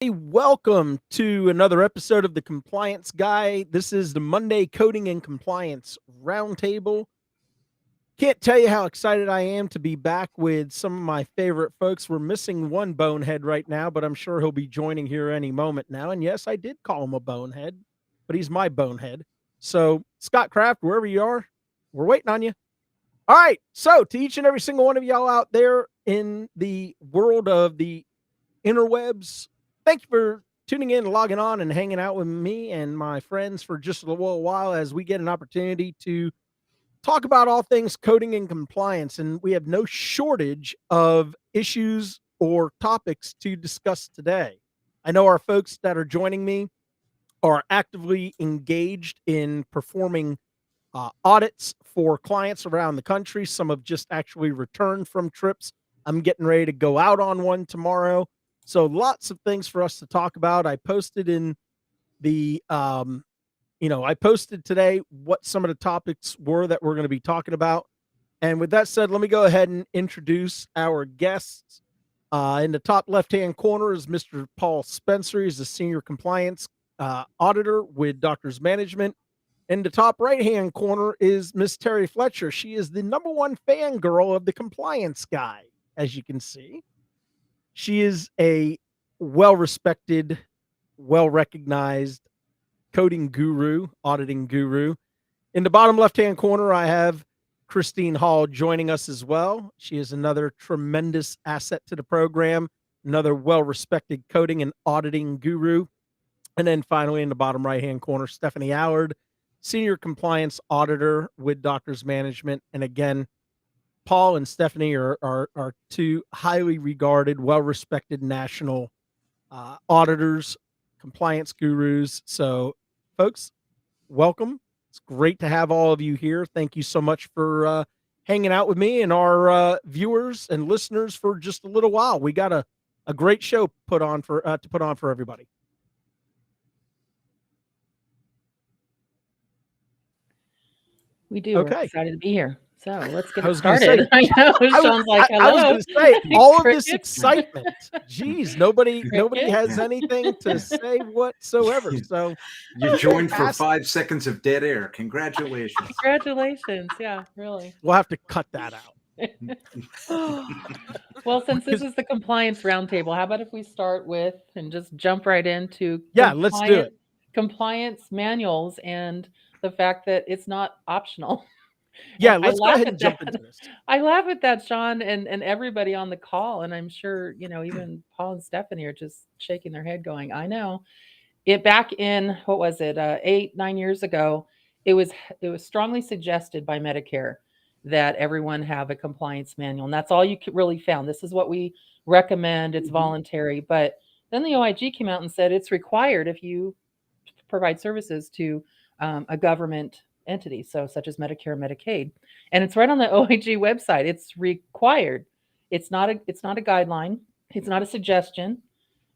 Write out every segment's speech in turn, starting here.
Hey, welcome to another episode of the Compliance Guy. This is the Monday Coding and Compliance Roundtable. Can't tell you how excited I am to be back with some of my favorite folks. We're missing one bonehead right now, but I'm sure he'll be joining here any moment now. And yes, I did call him a bonehead, but he's my bonehead. So, Scott Kraft, wherever you are, we're waiting on you. All right. So, to each and every single one of y'all out there in the world of the interwebs, thank you for tuning in, logging on, and hanging out with me and my friends for just a little while as we get an opportunity to talk about all things coding and compliance. And we have no shortage of issues or topics to discuss today. I know our folks that are joining me are actively engaged in performing audits for clients around the country. Some have just actually returned from trips. I'm getting ready to go out on one tomorrow. So lots of things for us to talk about. I posted in the, I posted today what some of the topics were that we're going to be talking about. And with that said, let me go ahead and introduce our guests. In the top left-hand corner is Mr. Paul Spencer. He's a senior compliance auditor with Doctors Management. In the top right-hand corner is Miss Terry Fletcher. She is the number one fangirl of the Compliance Guy, as you can see. She is a well-respected, well-recognized coding guru, auditing guru. In the bottom left-hand corner, I have Christine Hall joining us as well. She is another tremendous asset to the program, another well-respected coding and auditing guru. And then finally, in the bottom right-hand corner, Stephanie Allard, senior compliance auditor with Doctors Management. And again, Paul and Stephanie are two highly regarded, well-respected national auditors, compliance gurus. So, folks, welcome. It's great to have all of you here. Thank you so much for hanging out with me and our viewers and listeners for just a little while. We got a great show to put on for everybody. We do. Okay. We're excited to be here. So let's get I was started. Gonna say, I know. Sean's like, hello. I was going to say all of this Crickets. excitement. Geez, nobody Crickets. has anything to say whatsoever. So You joined for 5 seconds of dead air. Congratulations. Congratulations. Yeah, really. we'll have to cut that out. Well, since this is the compliance roundtable, how about if we start with and just jump right into Let's do it. Compliance manuals and the fact that it's not optional. Yeah, And let's go ahead and jump into this. I laugh at that, Sean, and everybody on the call, and I'm sure even Paul and Stephanie are just shaking their head, going, "I know." It back in what was it, 8-9 years ago? It was strongly suggested by Medicare that everyone have a compliance manual, and that's all you really found. This is what we recommend. It's voluntary, but then the OIG came out and said it's required if you provide services to a government entity, so such as Medicare and Medicaid, and it's right on the OIG website. It's required. It's not a guideline. It's not a suggestion.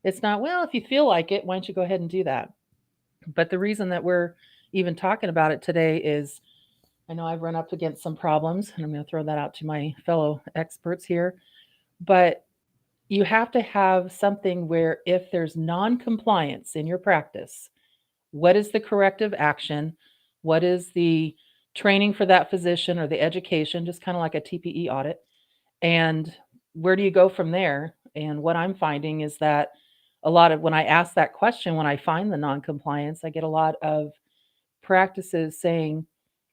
It's not, well, if you feel like it, why don't you go ahead and do that? But the reason that we're even talking about it today is I know I've run up against some problems, and I'm going to throw that out to my fellow experts here. But you have to have something where if there's non-compliance in your practice, what is the corrective action? What is the training for that physician or the education, just kind of like a TPE audit? And where do you go from there? And what I'm finding is that a lot of when I ask that question, when I find the non-compliance, I get a lot of practices saying,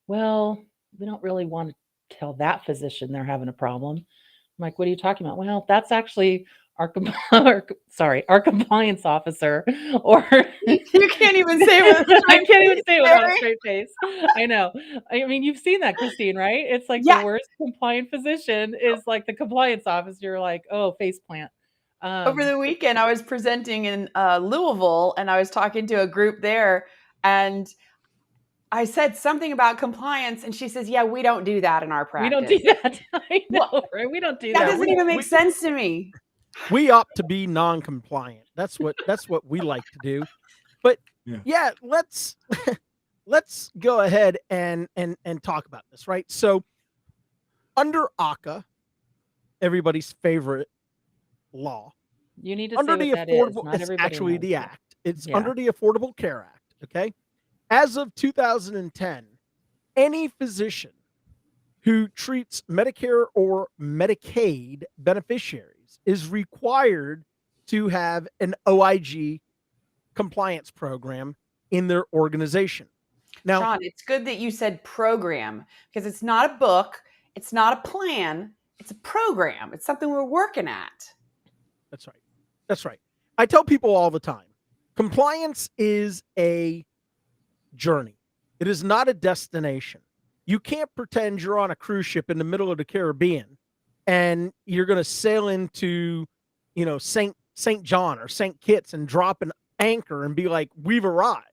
well, we don't really want to tell that physician they're having a problem. I'm like, what are you talking about? Well, that's actually our compliance officer, or you can't even say it with I can't even say it without a straight face. I know. I mean, you've seen that, Christine, right? It's like the worst compliant physician is like the compliance officer. You're like, oh, face plant. Over the weekend, I was presenting in Louisville, and I was talking to a group there, and I said something about compliance, and she says, yeah, we don't do that in our practice. We don't do that. I know, right? We don't do that. That doesn't even make sense to me. We opt to be non-compliant. That's what we like to do. But yeah let's go ahead and talk about this, right? So under ACA, everybody's favorite law, You need to under say the what that is. Affordable, Not it's everybody actually knows. the act. It's Yeah. under the Affordable Care Act. Okay. As of 2010, any physician who treats Medicare or Medicaid beneficiaries is required to have an OIG compliance program in their organization. Now, Sean, it's good that you said program, because it's not a book, it's not a plan, it's a program. It's something we're working at. that's right. That's right. I tell people all the time, compliance is a journey. It is not a destination. You can't pretend you're on a cruise ship in the middle of the Caribbean and you're going to sail into, St. John or St. Kitts and drop an anchor and be like, we've arrived.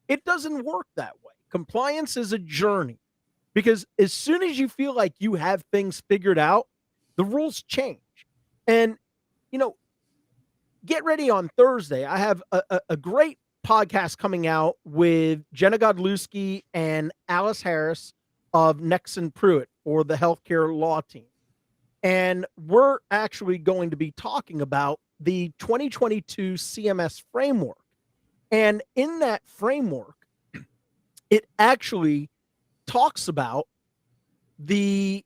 It doesn't work that way. Compliance is a journey, because as soon as you feel like you have things figured out, the rules change. And, get ready on Thursday. I have a great podcast coming out with Jenna Godlewski and Alice Harris of Nexon Pruitt for the healthcare law team. And we're actually going to be talking about the 2022 CMS framework. And in that framework, it actually talks about the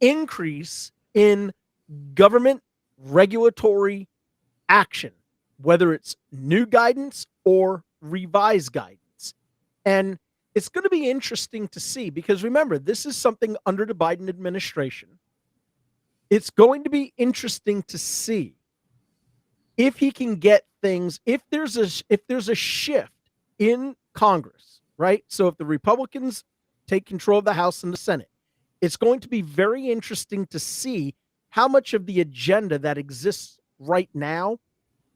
increase in government regulatory action, whether it's new guidance or revised guidance. And it's going to be interesting to see, because remember, this is something under the Biden administration. It's going to be interesting to see if he can get things, if there's a shift in Congress, right? So if the Republicans take control of the House and the Senate, it's going to be very interesting to see how much of the agenda that exists right now,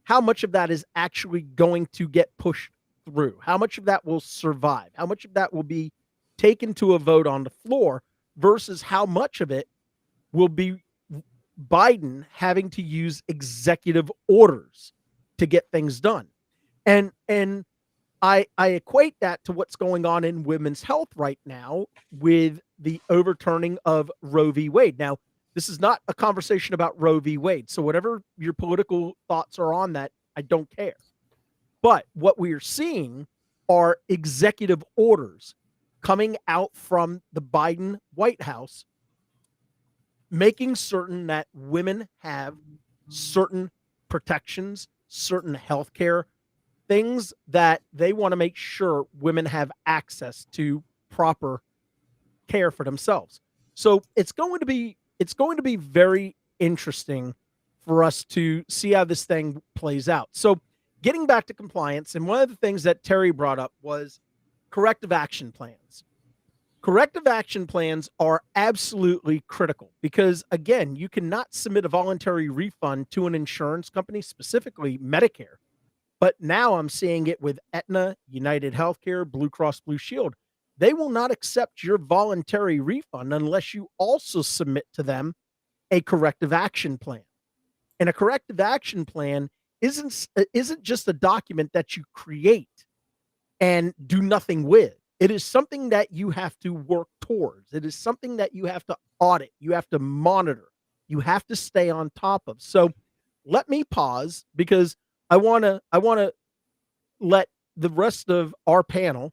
how much of that is actually going to get pushed through, how much of that will survive, how much of that will be taken to a vote on the floor versus how much of it will be Biden having to use executive orders to get things done. And I equate that to what's going on in women's health right now with the overturning of Roe v. Wade. Now, this is not a conversation about Roe v. Wade. So whatever your political thoughts are on that, I don't care. But what we are seeing are executive orders coming out from the Biden White House, making certain that women have certain protections, certain health care, things that they want to make sure women have access to proper care for themselves. So it's going to be very interesting for us to see how this thing plays out. So getting back to compliance, and one of the things that Terry brought up was corrective action plans. Corrective action plans are absolutely critical because, again, you cannot submit a voluntary refund to an insurance company, specifically Medicare. But now I'm seeing it with Aetna, United Healthcare, Blue Cross Blue Shield. They will not accept your voluntary refund unless you also submit to them a corrective action plan. And a corrective action plan isn't just a document that you create and do nothing with. It is something that you have to work towards. It is something that you have to audit. You have to monitor. You have to stay on top of. So let me pause because I want to let the rest of our panel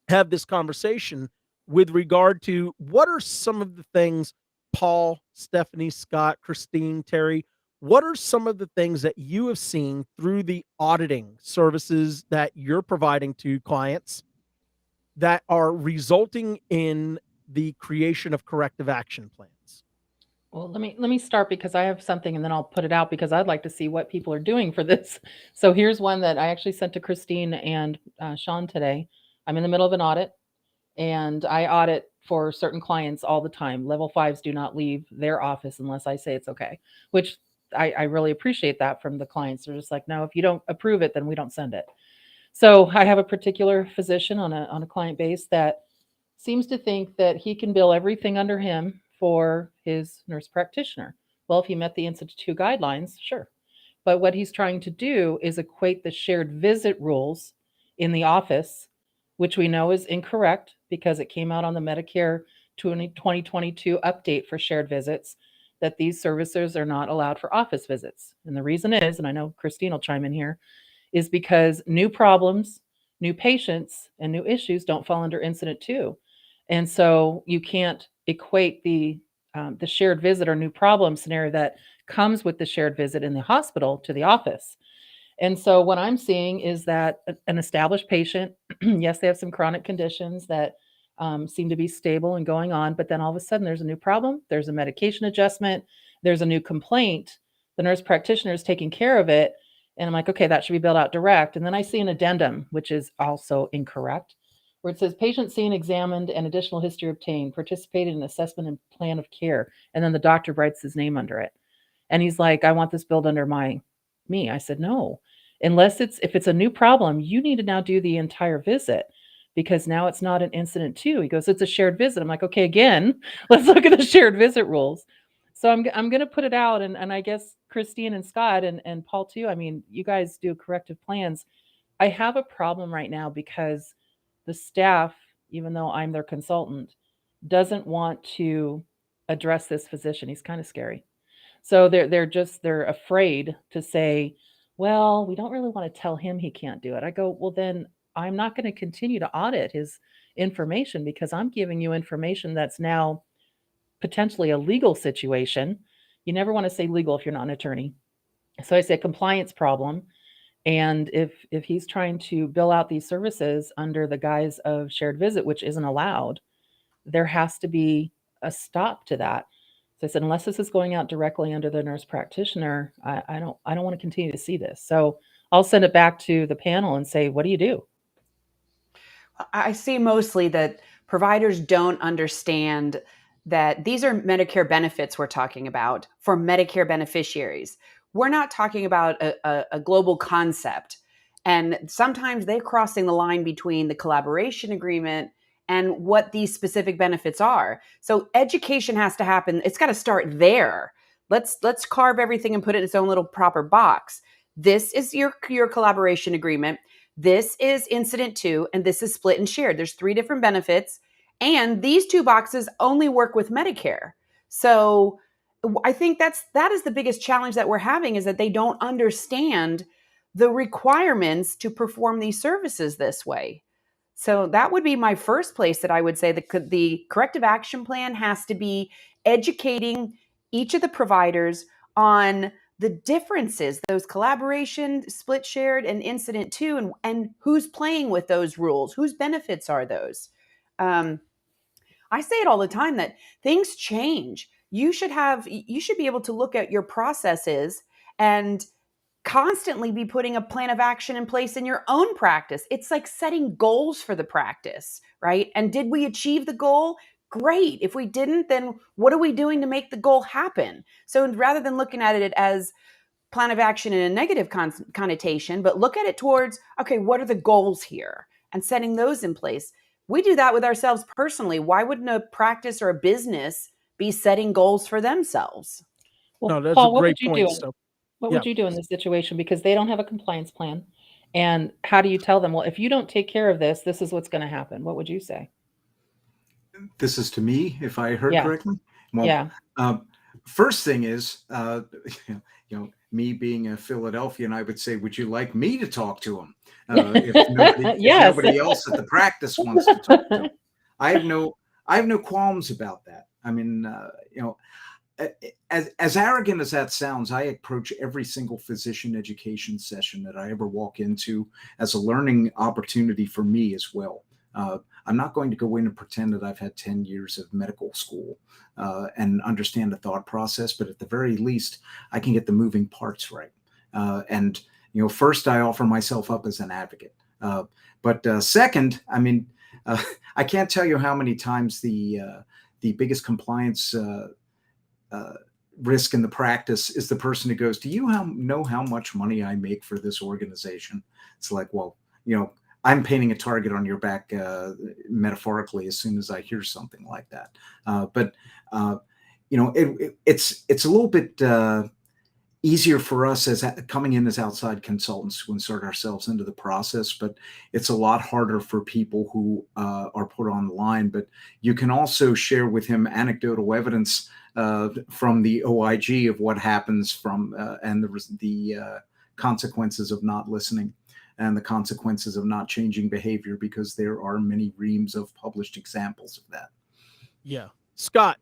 have this conversation with regard to what are some of the things, Paul, Stephanie, Scott, Christine, Terry, what are some of the things that you have seen through the auditing services that you're providing to clients that are resulting in the creation of corrective action plans? Well, let me start because I have something and then I'll put it out because I'd like to see what people are doing for this. So here's one that I actually sent to Christine and Sean today. I'm in the middle of an audit and I audit for certain clients all the time. Level 5s do not leave their office unless I say it's okay, which I really appreciate that from the clients. They're just like, no, if you don't approve it, then we don't send it. So I have a particular physician on a client base that seems to think that he can bill everything under him for his nurse practitioner. Well, if he met the Institute guidelines, sure. But what he's trying to do is equate the shared visit rules in the office, which we know is incorrect because it came out on the Medicare 2022 update for shared visits, that these services are not allowed for office visits. And the reason is, and I know Christine will chime in here, is because new problems, new patients, and new issues don't fall under incident 2. And so you can't equate the shared visit or new problem scenario that comes with the shared visit in the hospital to the office. And so what I'm seeing is that an established patient, yes, they have some chronic conditions that seem to be stable and going on, but then all of a sudden there's a new problem, there's a medication adjustment, there's a new complaint, the nurse practitioner is taking care of it, and I'm like, okay, that should be billed out direct. And then I see an addendum, which is also incorrect, where it says patient seen, examined, and additional history obtained, participated in assessment and plan of care, and then the doctor writes his name under it. And he's like, I want this billed under me. I said, no, if it's a new problem, you need to now do the entire visit, because now it's not an incident 2. He goes, it's a shared visit. I'm like, okay, again, let's look at the shared visit rules. So I'm going to put it out. And I guess Christine and Scott and Paul too. I mean, you guys do corrective plans. I have a problem right now because the staff, even though I'm their consultant, doesn't want to address this physician. He's kind of scary. So they're afraid to say, well, we don't really want to tell him he can't do it. I go, well, then I'm not going to continue to audit his information, because I'm giving you information that's now potentially a legal situation. You never want to say legal if you're not an attorney. So I say compliance problem. And if he's trying to bill out these services under the guise of shared visit, which isn't allowed, there has to be a stop to that. So I said, unless this is going out directly under the nurse practitioner, I don't want to continue to see this. So I'll send it back to the panel and say, what do you do? I see mostly that providers don't understand that these are Medicare benefits we're talking about for Medicare beneficiaries. We're not talking about a global concept. And sometimes they're crossing the line between the collaboration agreement and what these specific benefits are. So education has to happen. It's got to start there. Let's carve everything and put it in its own little proper box. This is your collaboration agreement. This is incident 2, and this is split and shared. There's 3 different benefits, and these 2 boxes only work with Medicare. So I think that is the biggest challenge that we're having, is that they don't understand the requirements to perform these services this way. So that would be my first place that I would say that the corrective action plan has to be educating each of the providers on the differences, those collaboration, split shared, and incident 2, and who's playing with those rules, whose benefits are those. I say it all the time that things change. You should be able to look at your processes and constantly be putting a plan of action in place in your own practice. It's like setting goals for the practice, right? And did we achieve the goal? Great. If we didn't, then what are we doing to make the goal happen? So rather than looking at it as plan of action in a negative connotation, but look at it towards, okay, what are the goals here? And setting those in place. We do that with ourselves personally. Why wouldn't a practice or a business be setting goals for themselves? Well, No, that's Paul, a great what would you point. do? So, What yeah. would you do in this situation? Because they don't have a compliance plan. And how do you tell them, well, if you don't take care of this, this is what's going to happen? What would you say? This is to me, if I heard Yeah. correctly. Well, Yeah. First thing is, me being a Philadelphian, I would say, would you like me to talk to him? If Yes. nobody else at the practice wants to talk to him. I have no qualms about that. I mean, as arrogant as that sounds, I approach every single physician education session that I ever walk into as a learning opportunity for me as well. I'm not going to go in and pretend that I've had 10 years of medical school and understand the thought process, but at the very least, I can get the moving parts right. And first, I offer myself up as an advocate. But second, I mean, I can't tell you how many times the biggest compliance risk in the practice is the person who goes, do you know how much money I make for this organization? It's like, well, I'm painting a target on your back metaphorically as soon as I hear something like that. But it's a little bit easier for us as coming in as outside consultants to insert ourselves into the process, but it's a lot harder for people who are put on the line. But you can also share with him anecdotal evidence from the OIG of what happens from and the consequences of not listening and the consequences of not changing behavior, because there are many reams of published examples of that. Yeah. Scott,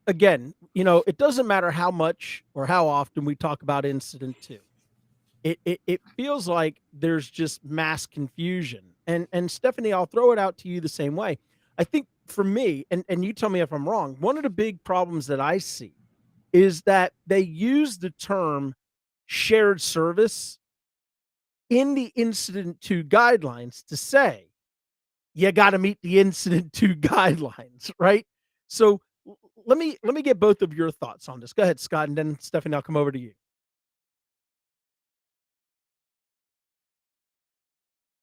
again, it doesn't matter how much or how often we talk about incident 2. It feels like there's just mass confusion. And Stephanie, I'll throw it out to you the same way. I think for me, and you tell me if I'm wrong, one of the big problems that I see is that they use the term shared service in the incident 2 guidelines to say, you got to meet the incident 2 guidelines, right? So let me get both of your thoughts on this. Go ahead, Scott, and then Stephanie, I'll come over to you.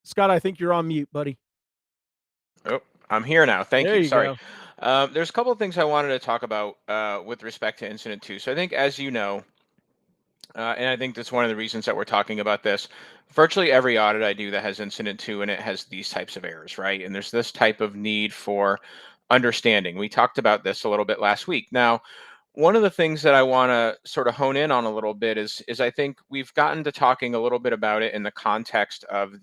Scott, I think you're on mute, buddy. Oh, I'm here now. Thank There you. you Sorry. go. There's a couple of things I wanted to talk about with respect to incident 2. So I think, as you know, and I think that's one of the reasons that we're talking about this, virtually every audit I do that has incident 2 in it has these types of errors, right? And there's this type of need for understanding. We talked about this a little bit last week. Now, one of the things that I want to sort of hone in on a little bit is I think we've gotten to talking a little bit about it in the context of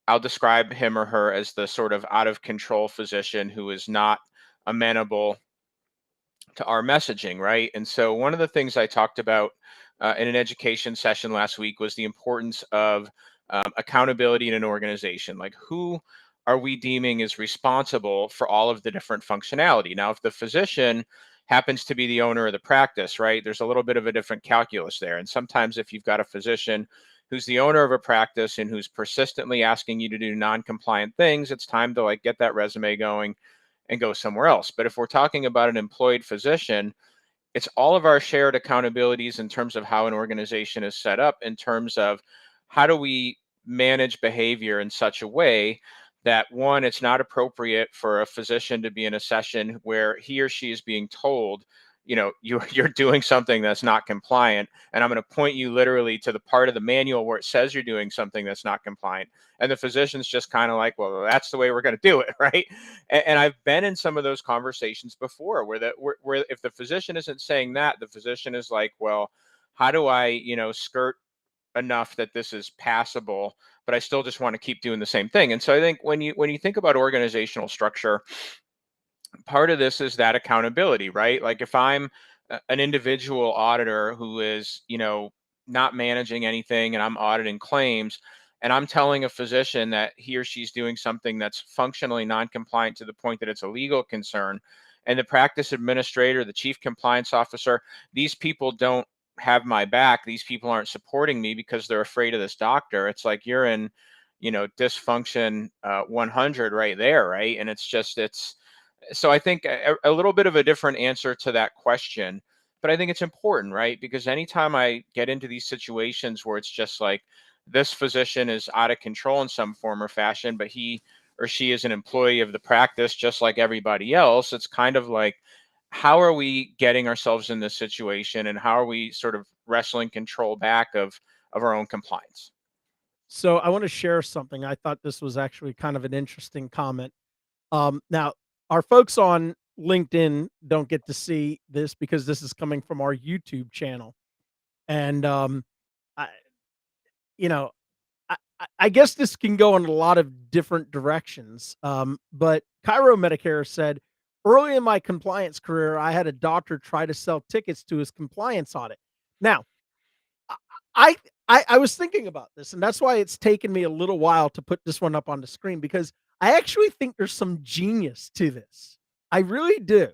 I'll describe him or her as the sort of out of control physician who is not amenable to our messaging, right? And so one of the things I talked about in an education session last week was the importance of accountability in an organization. Like, who are we deeming is responsible for all of the different functionality? Now, if the physician happens to be the owner of the practice, right, there's a little bit of a different calculus there. And sometimes if you've got a physician who's the owner of a practice and who's persistently asking you to do non-compliant things, it's time to like get that resume going and go somewhere else. But if we're talking about an employed physician, it's all of our shared accountabilities in terms of how an organization is set up, in terms of how do we manage behavior in such a way that, one, it's not appropriate for a physician to be in a session where he or she is being told, you're doing something that's not compliant, and I'm going to point you literally to the part of the manual where it says you're doing something that's not compliant, and the physician's just kind of like, well, that's the way we're going to do it, right? And I've been in some of those conversations before where if the physician isn't saying that, the physician is like, well, how do I skirt enough that this is passable, but I still just want to keep doing the same thing? And so I think when you think about organizational structure, part of this is that accountability, right? Like, if I'm an individual auditor who is, not managing anything, and I'm auditing claims, and I'm telling a physician that he or she's doing something that's functionally non-compliant to the point that it's a legal concern, and the practice administrator, the chief compliance officer, these people don't have my back. These people aren't supporting me because they're afraid of this doctor. It's like you're in, dysfunction 100 right there, right? And so I think a little bit of a different answer to that question, but I think it's important, right? Because anytime I get into these situations where it's just like this physician is out of control in some form or fashion, but he or she is an employee of the practice just like everybody else, it's kind of like, how are we getting ourselves in this situation, and how are we sort of wrestling control back of our own compliance? So I want to share something. I thought this was actually kind of an interesting comment. Now, our folks on LinkedIn don't get to see this because this is coming from our YouTube channel. And, I, you know, I guess this can go in a lot of different directions. But Cairo Medicare said, early in my compliance career, I had a doctor try to sell tickets to his compliance audit. Now, I, I was thinking about this, and that's why it's taken me a little while to put this one up on the screen, because I actually think there's some genius to this. I really do.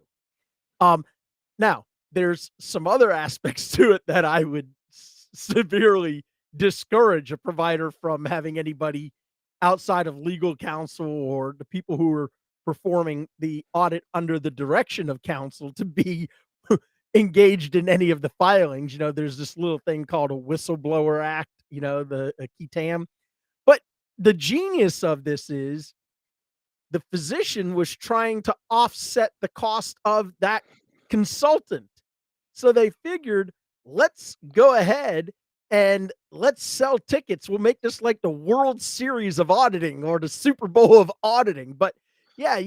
Now there's some other aspects to it that I would severely discourage a provider from having anybody outside of legal counsel or the people who are performing the audit under the direction of counsel to be engaged in any of the filings. There's this little thing called a Whistleblower Act, the KETAM. But the genius of this is the physician was trying to offset the cost of that consultant. So they figured, let's go ahead and let's sell tickets. We'll make this like the World Series of auditing or the Super Bowl of auditing. But Yeah,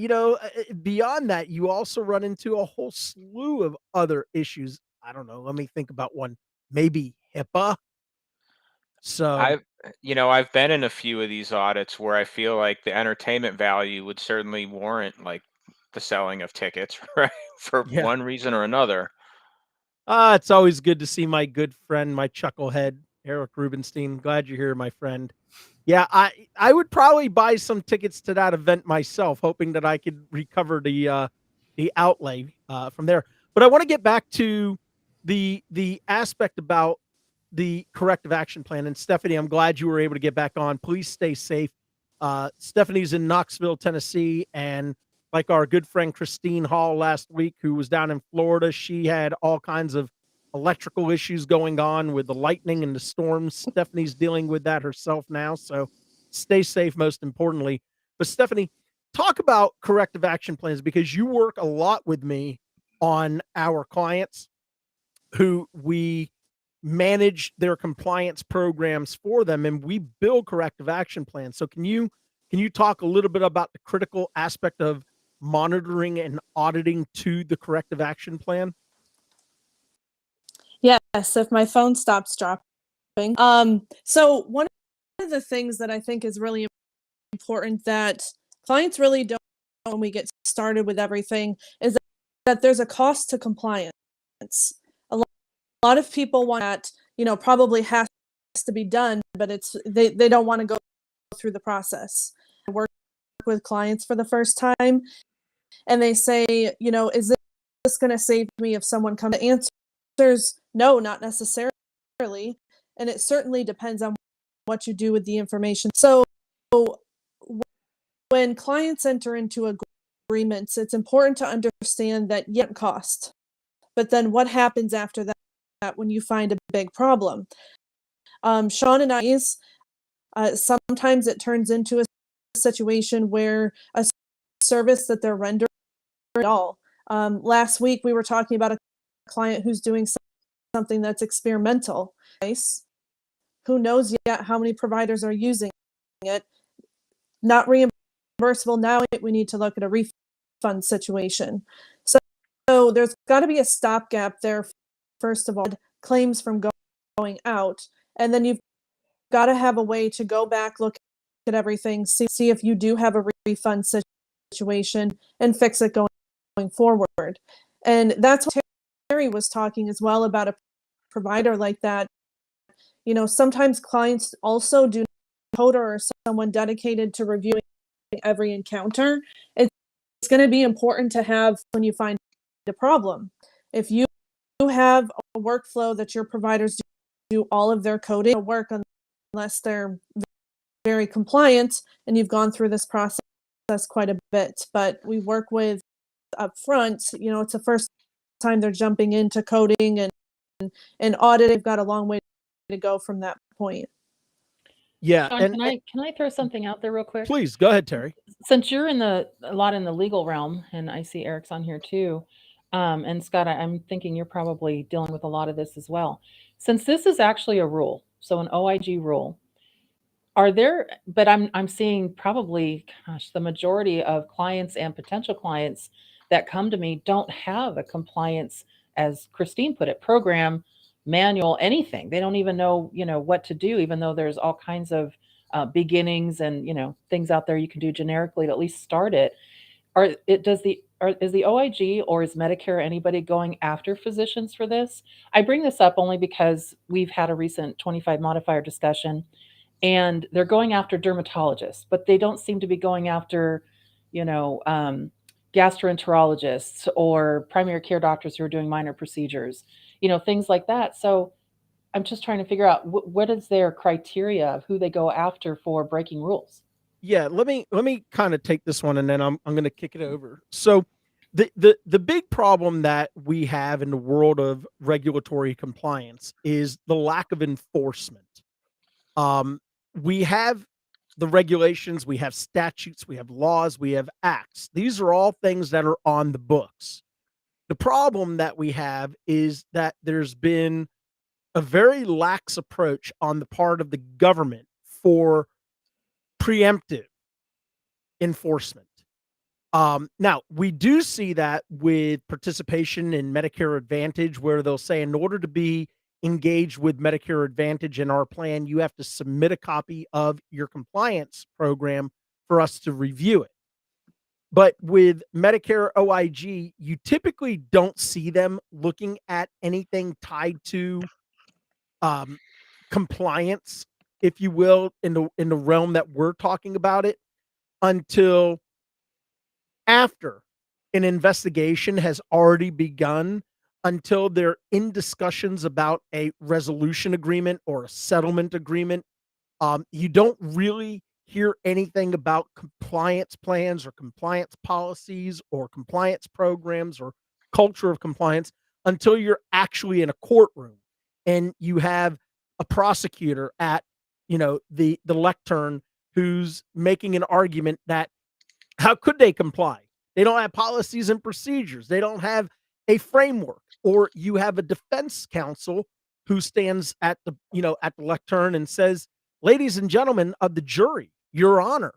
beyond that, you also run into a whole slew of other issues. I don't know. Let me think about one. Maybe HIPAA. So, I've been in a few of these audits where I feel like the entertainment value would certainly warrant like the selling of tickets, right? For yeah. one reason or another. It's always good to see my good friend, my chucklehead, Eric Rubenstein. Glad you're here, my friend. Yeah, I would probably buy some tickets to that event myself, hoping that I could recover the outlay from there. But I want to get back to the aspect about the corrective action plan. And Stephanie, I'm glad you were able to get back on. Please stay safe. Stephanie's in Knoxville, Tennessee, and like our good friend Christine Hall last week, who was down in Florida, she had all kinds of electrical issues going on with the lightning and the storms. Stephanie's dealing with that herself now. So stay safe, most importantly. But Stephanie, talk about corrective action plans because you work a lot with me on our clients who we manage their compliance programs for them and we build corrective action plans. So can you talk a little bit about the critical aspect of monitoring and auditing to the corrective action plan? Yes, if my phone stops dropping. So one of the things that I think is really important that clients really don't know when we get started with everything is that there's a cost to compliance. A lot of people want that, probably has to be done, but they don't want to go through the process. I work with clients for the first time and they say, is this going to save me if someone comes? The answer's no, not necessarily. And it certainly depends on what you do with the information. So when clients enter into agreements, it's important to understand that cost. But then what happens after that when you find a big problem? Sean and I's, sometimes it turns into a situation where a service that they're rendering at all. Last week we were talking about a client who's doing something that's experimental. Who knows yet how many providers are using it? Not reimbursable. Now we need to look at a refund situation. So there's got to be a stopgap there. First of all, claims from going out, and then you've got to have a way to go back, look at everything, see if you do have a refund situation, and fix it going forward. And that's what Terry was talking as well about a provider like that. Sometimes clients also do coder or someone dedicated to reviewing every encounter. It's going to be important to have when you find a problem. If you have a workflow that your providers do all of their coding work unless they're very compliant and you've gone through this process quite a bit. But we work with up front, it's the first time they're jumping into coding and audit. They've got a long way to go from that point. Yeah. Sean, can I throw something out there real quick? Please go ahead, Terry. Since you're a lot in the legal realm, and I see Eric's on here too, and Scott, I'm thinking you're probably dealing with a lot of this as well. Since this is actually a rule, so an OIG rule, but I'm seeing probably, the majority of clients and potential clients that come to me don't have a compliance, as Christine put it, program, manual, anything. They don't even know, what to do, even though there's all kinds of beginnings and, things out there you can do generically to at least start it. Is the OIG or is Medicare, anybody going after physicians for this? I bring this up only because we've had a recent 25 modifier discussion and they're going after dermatologists, but they don't seem to be going after, gastroenterologists or primary care doctors who are doing minor procedures, things like that. So I'm just trying to figure out what is their criteria of who they go after for breaking rules. Yeah, let me kind of take this one and then I'm going to kick it over. So the big problem that we have in the world of regulatory compliance is the lack of enforcement. We have the regulations, we have statutes, we have laws, we have acts. These are all things that are on the books. The problem that we have is that there's been a very lax approach on the part of the government for preemptive enforcement. Now, we do see that with participation in Medicare Advantage, where they'll say, in order to be engaged with Medicare Advantage in our plan, you have to submit a copy of your compliance program for us to review it. But with Medicare OIG, you typically don't see them looking at anything tied to compliance, if you will, in the realm that we're talking about it, until after an investigation has already begun, until they're in discussions about a resolution agreement or a settlement agreement. You don't really hear anything about compliance plans or compliance policies or compliance programs or culture of compliance until you're actually in a courtroom and you have a prosecutor at, the lectern who's making an argument that how could they comply? They don't have policies and procedures. They don't have a framework. Or you have a defense counsel who stands at the, at the lectern and says, ladies and gentlemen of the jury, your honor,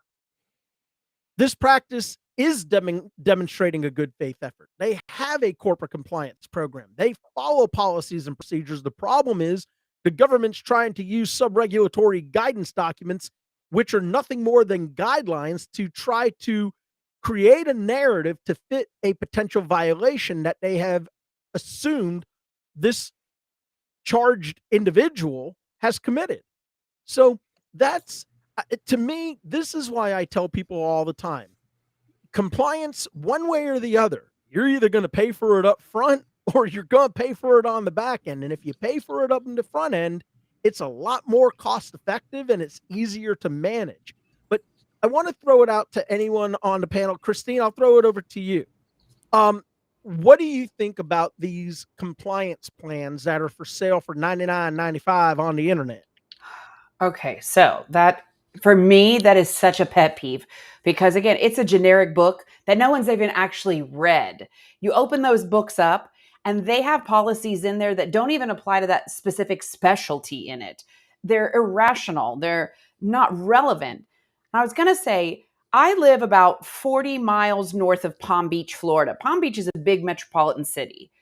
this practice is demonstrating a good faith effort. They have a corporate compliance program. They follow policies and procedures. The problem is the government's trying to use sub-regulatory guidance documents, which are nothing more than guidelines, to try to create a narrative to fit a potential violation that they have assumed this charged individual has committed. So that's, to me, this is why I tell people all the time, compliance, one way or the other, you're either going to pay for it up front or you're going to pay for it on the back end. And if you pay for it up in the front end, it's a lot more cost effective and it's easier to manage. But I want to throw it out to anyone on the panel. Christine, I'll throw it over to you. What do you think about these compliance plans that are for sale for $99.95 on the internet? Okay, so that, for me, that is such a pet peeve because, again, it's a generic book that no one's even actually read. You open those books up and they have policies in there that don't even apply to that specific specialty in it. They're irrational. They're not relevant. I was going to say, I live about 40 miles north of Palm Beach, Florida. Palm Beach is a big metropolitan city.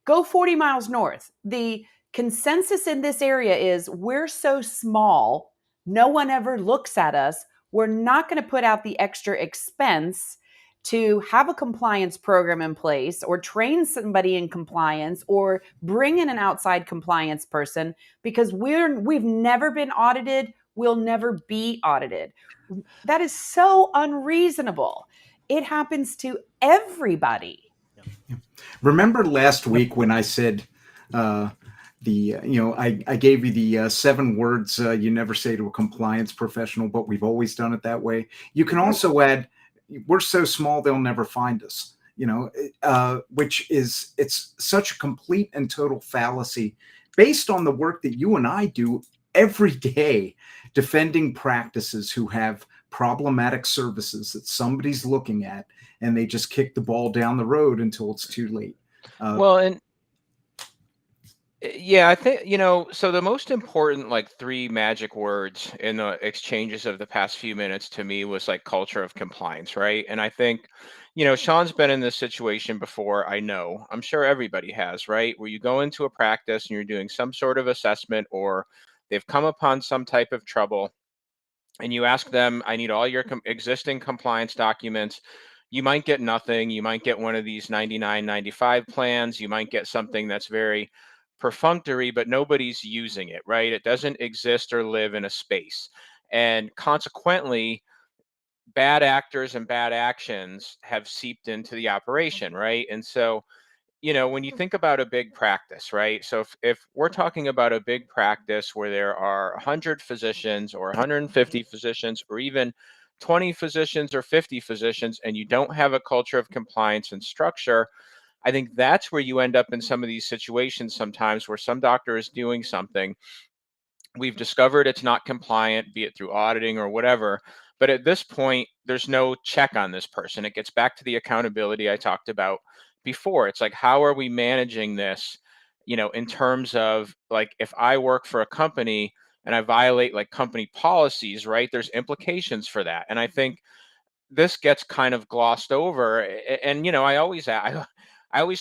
Go 40 miles north. The consensus in this area is we're so small, no one ever looks at us. We're not going to put out the extra expense to have a compliance program in place or train somebody in compliance or bring in an outside compliance person because we've never been audited. We'll never be audited. That is so unreasonable. It happens to everybody. Remember last week when I said I gave you the 7 words you never say to a compliance professional, but we've always done it that way. You can also add, we're so small they'll never find us. Which is, it's such a complete and total fallacy based on the work that you and I do every day, defending practices who have problematic services that somebody's looking at and they just kick the ball down the road until it's too late. I think, so the most important 3 magic words in the exchanges of the past few minutes to me was culture of compliance, right? And I think, Sean's been in this situation before. I'm sure everybody has, right? Where you go into a practice and you're doing some sort of assessment or they've come upon some type of trouble and you ask them, I need all your existing compliance documents. You might get nothing. You might get one of these 99.95 plans. You might get something that's very perfunctory, but nobody's using it, right? It doesn't exist or live in a space. And consequently, bad actors and bad actions have seeped into the operation, right? And so, when you think about a big practice, right? So if we're talking about a big practice where there are 100 physicians or 150 physicians or even 20 physicians or 50 physicians, and you don't have a culture of compliance and structure, I think that's where you end up in some of these situations sometimes where some doctor is doing something. We've discovered it's not compliant, be it through auditing or whatever. But at this point, there's no check on this person. It gets back to the accountability I talked about before. It's how are we managing this, in terms of if I work for a company and I violate company policies, right? There's implications for that. And I think this gets kind of glossed over. And I always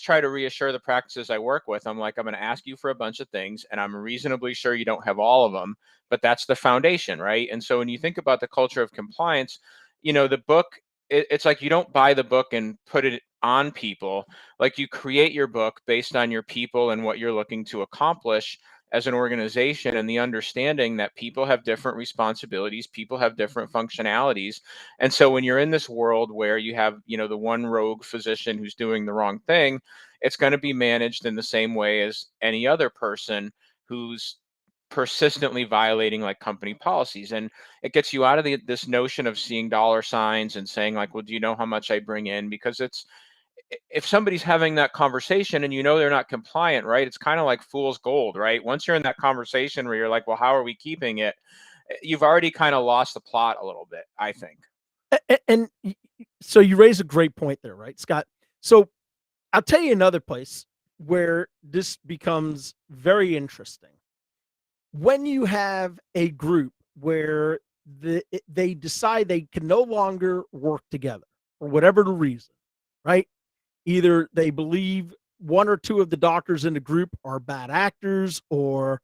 try to reassure the practices I work with. I'm like, I'm going to ask you for a bunch of things, and I'm reasonably sure you don't have all of them, but that's the foundation, right? And so when you think about the culture of compliance, the book, it's like you don't buy the book and put it on people. Like, you create your book based on your people and what you're looking to accomplish as an organization, and the understanding that people have different responsibilities, people have different functionalities. And so when you're in this world where you have, the one rogue physician who's doing the wrong thing, it's going to be managed in the same way as any other person who's persistently violating like company policies. And it gets you out of this notion of seeing dollar signs and saying like, well, do you know how much I bring in? Because if somebody's having that conversation and they're not compliant, right? It's kind of like fool's gold, right? Once you're in that conversation where you're like, well, how are we keeping it? You've already kind of lost the plot a little bit, I think. And so you raise a great point there, right, Scott? So I'll tell you another place where this becomes very interesting. When you have a group where they decide they can no longer work together for whatever the reason, right? Either they believe one or two of the doctors in the group are bad actors, or,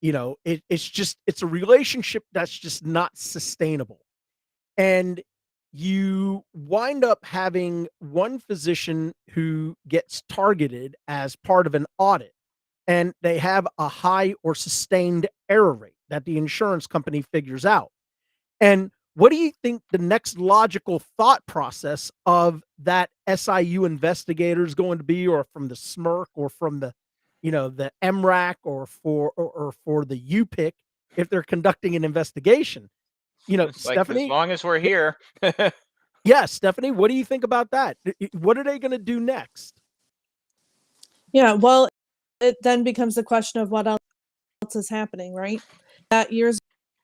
it's a relationship that's just not sustainable. And you wind up having one physician who gets targeted as part of an audit, and they have a high or sustained error rate that the insurance company figures out. And what do you think the next logical thought process of that SIU investigator is going to be, or from the SMRC, or from the, the MRAC, or for the UPIC, if they're conducting an investigation? It's like, Stephanie, as long as we're here. yeah, Stephanie, what do you think about that? What are they going to do next? Yeah, well, it then becomes the question of what else is happening, right? Years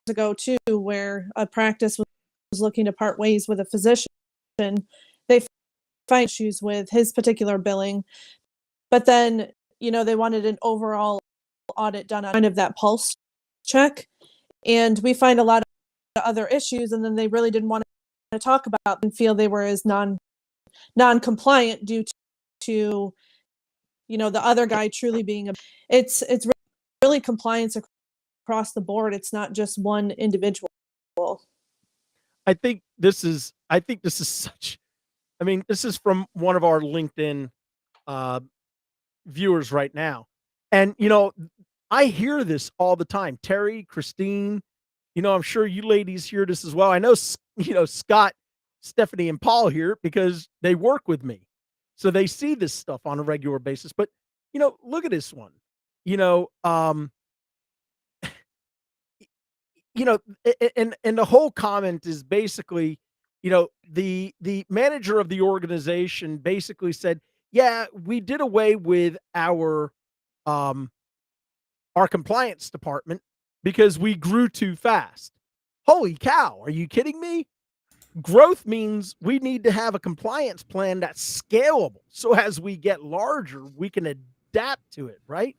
ago too, where a practice was looking to part ways with a physician, they find issues with his particular billing, but then they wanted an overall audit done on kind of that pulse check, and we find a lot of other issues, and then they really didn't want to talk about and feel they were as non-compliant due to the other guy truly being it's really compliance across the board. It's not just one individual. I think this is such, this is from one of our LinkedIn viewers right now. And, I hear this all the time. Terry, Christine, I'm sure you ladies hear this as well. I know, Scott, Stephanie, and Paul here because they work with me. So they see this stuff on a regular basis. But, look at this one. And the whole comment is basically, the manager of the organization basically said, yeah, we did away with our compliance department because we grew too fast. Holy cow. Are you kidding me? Growth means we need to have a compliance plan that's scalable. So as we get larger, we can adapt to it. Right.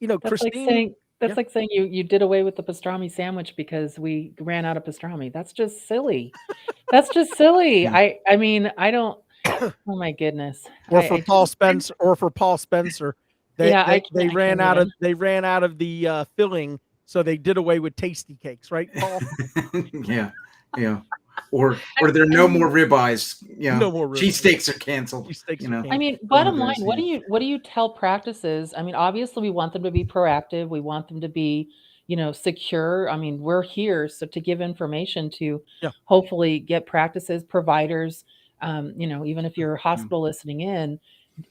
That's Christine. like saying you did away with the pastrami sandwich because we ran out of pastrami. That's just silly. That's just silly. I mean, I don't. Oh my goodness. Or for Paul Spencer, they ran out of the filling, so they did away with tasty cakes, right, Paul? Yeah. Or there are no more ribeyes. Yeah, no more ribeyes. Cheesesteaks are canceled. I mean, bottom line, what do you tell practices? I mean, obviously, we want them to be proactive. We want them to be, secure. I mean, we're here to give information to hopefully get practices, providers, even if you're a hospital listening in,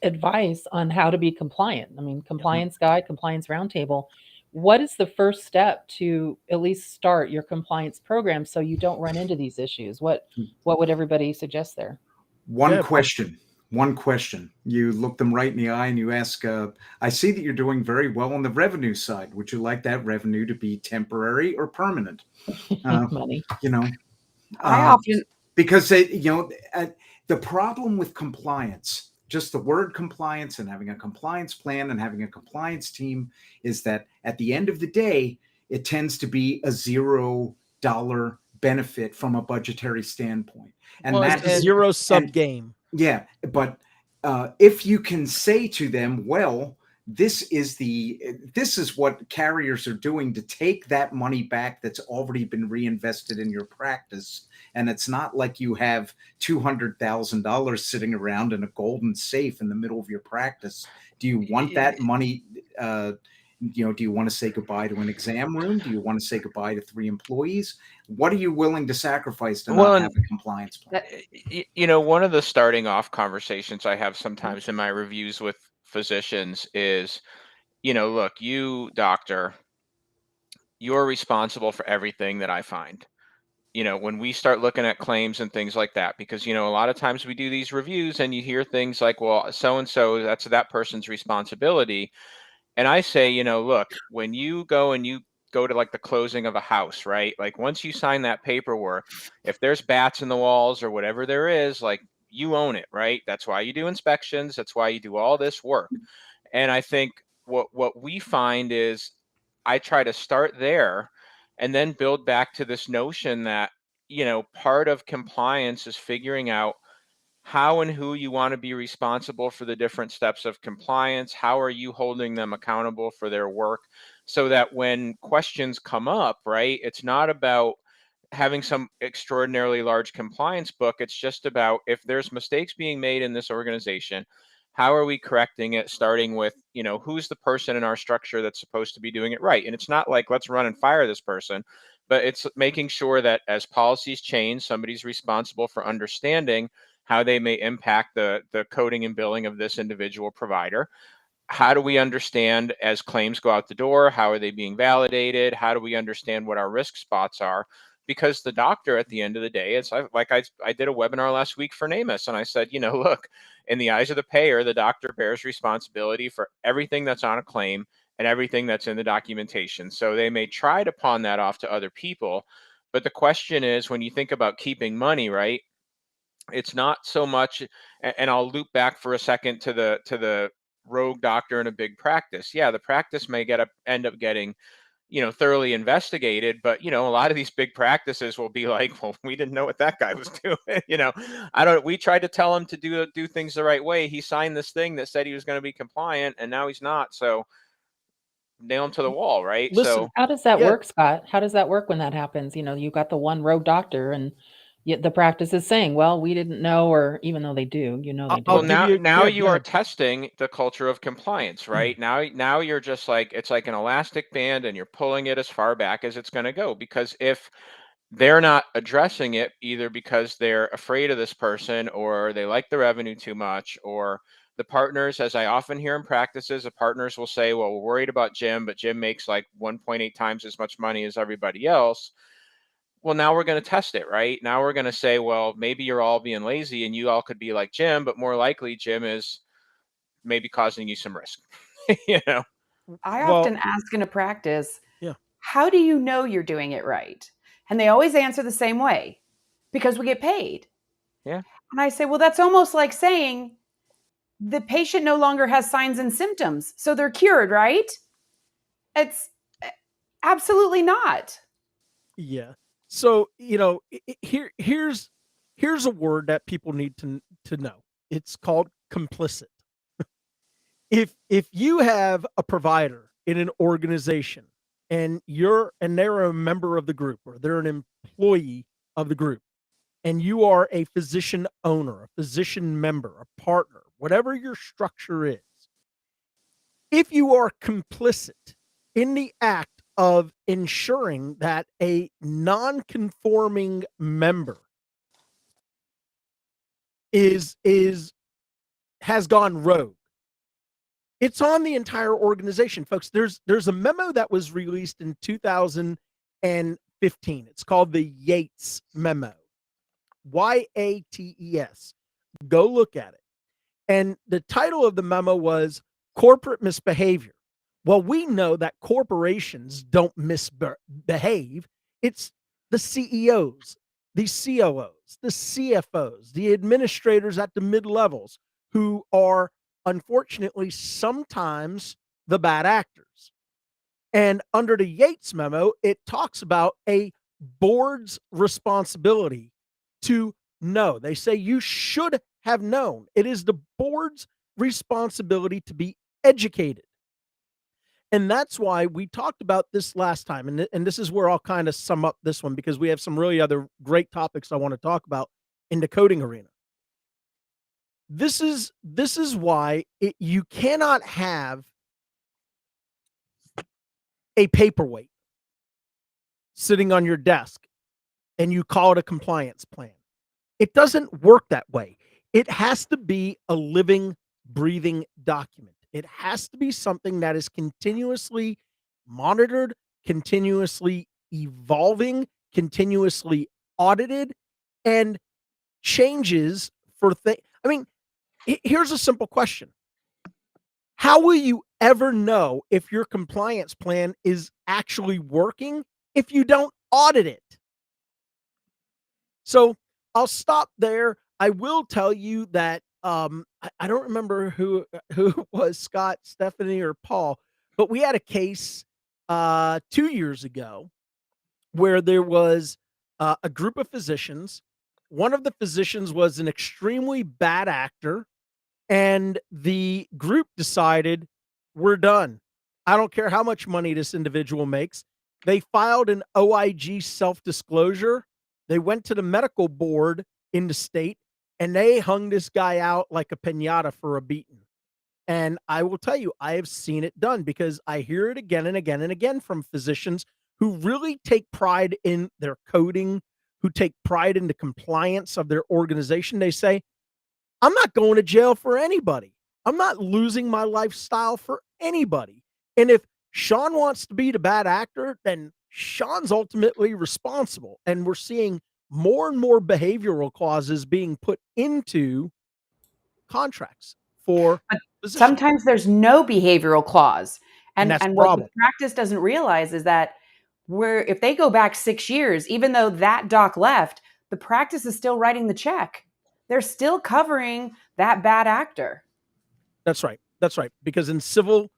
advice on how to be compliant. I mean, compliance guide, compliance roundtable. What is the first step to at least start your compliance program so you don't run into these issues? What would everybody suggest there? One question. You look them right in the eye and you ask, I see that you're doing very well on the revenue side. Would you like that revenue to be temporary or permanent? Money. I often, because the problem with compliance, just the word compliance and having a compliance plan and having a compliance team, is that at the end of the day, it tends to be a $0 benefit from a budgetary standpoint. And Well, that's and- Zero sub and- game. Yeah, but if you can say to them, well, this is what carriers are doing to take that money back that's already been reinvested in your practice, and it's not like you have $200,000 sitting around in a golden safe in the middle of your practice. Do you want that money? Do you want to say goodbye to an exam room? Do you want to say goodbye to 3 employees? What are you willing to sacrifice to not have a compliance plan? One of the starting off conversations I have sometimes in my reviews with physicians is, look, you doctor, you're responsible for everything that I find. When we start looking at claims and things like that, because, a lot of times we do these reviews and you hear things like, well, so-and-so, that's that person's responsibility. And I say, look, when you go to like the closing of a house, right? Like once you sign that paperwork, if there's bats in the walls or whatever there is, like you own it, right? That's why you do inspections. That's why you do all this work. And I think what we find is I try to start there and then build back to this notion that, part of compliance is figuring out how and who you want to be responsible for the different steps of compliance. How are you holding them accountable for their work so that when questions come up, right, it's not about having some extraordinarily large compliance book. It's just about if there's mistakes being made in this organization, how are we correcting it, starting with, who's the person in our structure that's supposed to be doing it right? And it's not like, let's run and fire this person, but it's making sure that as policies change, somebody's responsible for understanding how they may impact the coding and billing of this individual provider. How do we understand as claims go out the door? How are they being validated? How do we understand what our risk spots are? Because the doctor at the end of the day, it's like I did a webinar last week for NAMUS, and I said, look, in the eyes of the payer, the doctor bears responsibility for everything that's on a claim and everything that's in the documentation. So they may try to pawn that off to other people. But the question is, when you think about keeping money, right? It's not so much, and I'll loop back for a second to the rogue doctor in a big practice. Yeah, the practice may end up getting, thoroughly investigated, but a lot of these big practices will be like, well, we didn't know what that guy was doing. We tried to tell him to do things the right way. He signed this thing that said he was going to be compliant, and now he's not. So nail him to the wall, right? Listen, So How does that Yeah. work, Scott? How does that work when that happens? You got the one rogue doctor and yet the practice is saying, well, we didn't know, or even though they do, they I'll do. well, give now you- now yeah, you go are ahead. testing the culture of compliance, right? Now you're just like, it's like an elastic band and you're pulling it as far back as it's going to go, because if they're not addressing it, either because they're afraid of this person or they like the revenue too much, or the partners, as I often hear in practices, the partners will say, well, we're worried about Jim, but Jim makes like 1.8 times as much money as everybody else. Well, now we're going to test it, right? Now we're going to say, well, maybe you're all being lazy and you all could be like Jim, but more likely Jim is maybe causing you some risk. I Well, often ask in a practice, Yeah. how do you know you're doing it right? And they always answer the same way, because we get paid. Yeah. And I say, well, that's almost like saying the patient no longer has signs and symptoms, so they're cured, right? It's absolutely not. Yeah. So, here's a word that people need to know. It's called complicit. If you have a provider in an organization and they're a member of the group, or they're an employee of the group, and you are a physician owner, a physician member, a partner, whatever your structure is, if you are complicit in the act of ensuring that a non-conforming member has gone rogue, it's on the entire organization, folks. There's a memo that was released in 2015. It's called the Yates Memo. YATES. Go look at it. And the title of the memo was Corporate Misbehavior. Well, we know that corporations don't misbehave. It's the CEOs, the COOs, the CFOs, the administrators at the mid levels who are unfortunately sometimes the bad actors. And under the Yates Memo, it talks about a board's responsibility to know. They say you should have known. It is the board's responsibility to be educated. And that's why we talked about this last time. And this is where I'll kind of sum up this one, because we have some really other great topics I want to talk about in the coding arena. This is why you cannot have a paperweight sitting on your desk and you call it a compliance plan. It doesn't work that way. It has to be a living, breathing document. It has to be something that is continuously monitored, continuously evolving, continuously audited, and changes for things. I mean, here's a simple question. How will you ever know if your compliance plan is actually working if you don't audit it? So I'll stop there. I will tell you that I don't remember who it was, Scott, Stephanie, or Paul, but we had a case 2 years ago where there was a group of physicians. One of the physicians was an extremely bad actor, and the group decided, we're done. I don't care how much money this individual makes. They filed an OIG self-disclosure. They went to the medical board in the state, and they hung this guy out like a piñata for a beating. And I will tell you, I have seen it done, because I hear it again and again and again from physicians who really take pride in their coding, who take pride in the compliance of their organization. They say, I'm not going to jail for anybody. I'm not losing my lifestyle for anybody. And if Sean wants to be the bad actor, then Sean's ultimately responsible. And we're seeing more and more behavioral clauses being put into contracts for physicians. Sometimes there's no behavioral clause. And that's the what problem. the practice doesn't realize is that if they go back 6 years, even though that doc left, the practice is still writing the check. They're still covering that bad actor. That's right. That's right. Because in civil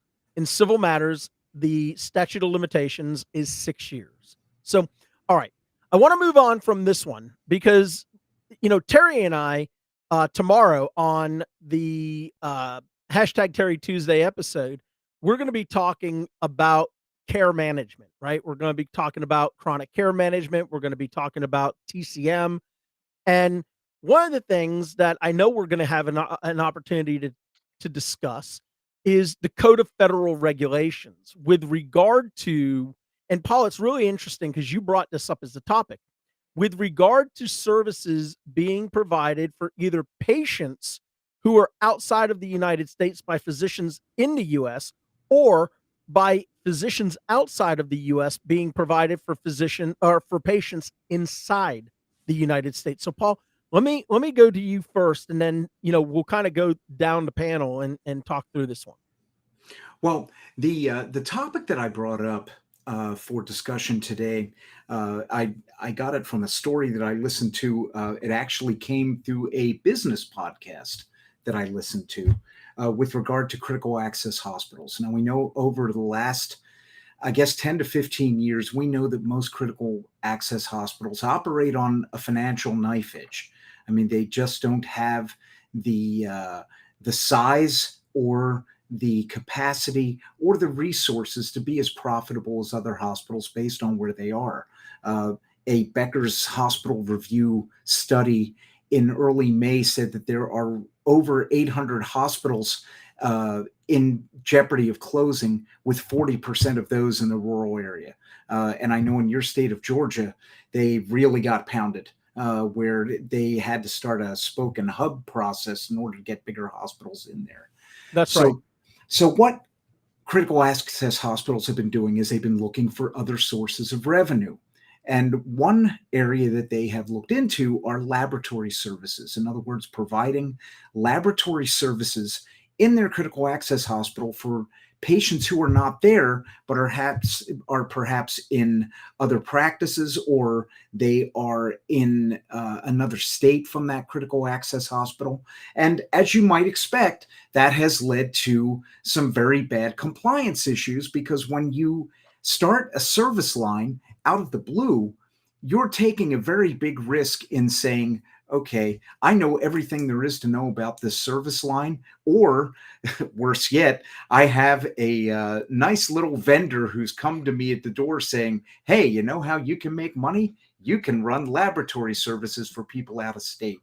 matters, the statute of limitations is 6 years. So, all right. I want to move on from this one because, Terry and I, tomorrow on the hashtag Terry Tuesday episode, we're going to be talking about care management, right? We're going to be talking about chronic care management. We're going to be talking about TCM. And one of the things that I know we're going to have an opportunity to discuss is the Code of Federal Regulations with regard to, and Paul, it's really interesting because you brought this up as a topic, with regard to services being provided for either patients who are outside of the United States by physicians in the U.S. or by physicians outside of the U.S. being provided for patients inside the United States. So, Paul, let me go to you first, and then we'll kind of go down the panel and talk through this one. Well, the topic that I brought up for discussion today, I got it from a story that I listened to. It actually came through a business podcast that I listened to with regard to critical access hospitals. Now, we know over the last, 10 to 15 years, we know that most critical access hospitals operate on a financial knife edge. I mean, they just don't have the size or the capacity or the resources to be as profitable as other hospitals based on where they are. A Becker's Hospital Review study in early May said that there are over 800 hospitals in jeopardy of closing, with 40% of those in the rural area. And I know in your state of Georgia, they really got pounded, where they had to start a spoke and hub process in order to get bigger hospitals in there. That's right. So what critical access hospitals have been doing is they've been looking for other sources of revenue. And one area that they have looked into are laboratory services. In other words, providing laboratory services in their critical access hospital for patients who are not there, but are perhaps in other practices, or they are in another state from that critical access hospital. And as you might expect, that has led to some very bad compliance issues, because when you start a service line out of the blue, you're taking a very big risk in saying, okay, I know everything there is to know about this service line, or worse yet, I have a nice little vendor who's come to me at the door saying, hey, you know how you can make money? You can run laboratory services for people out of state.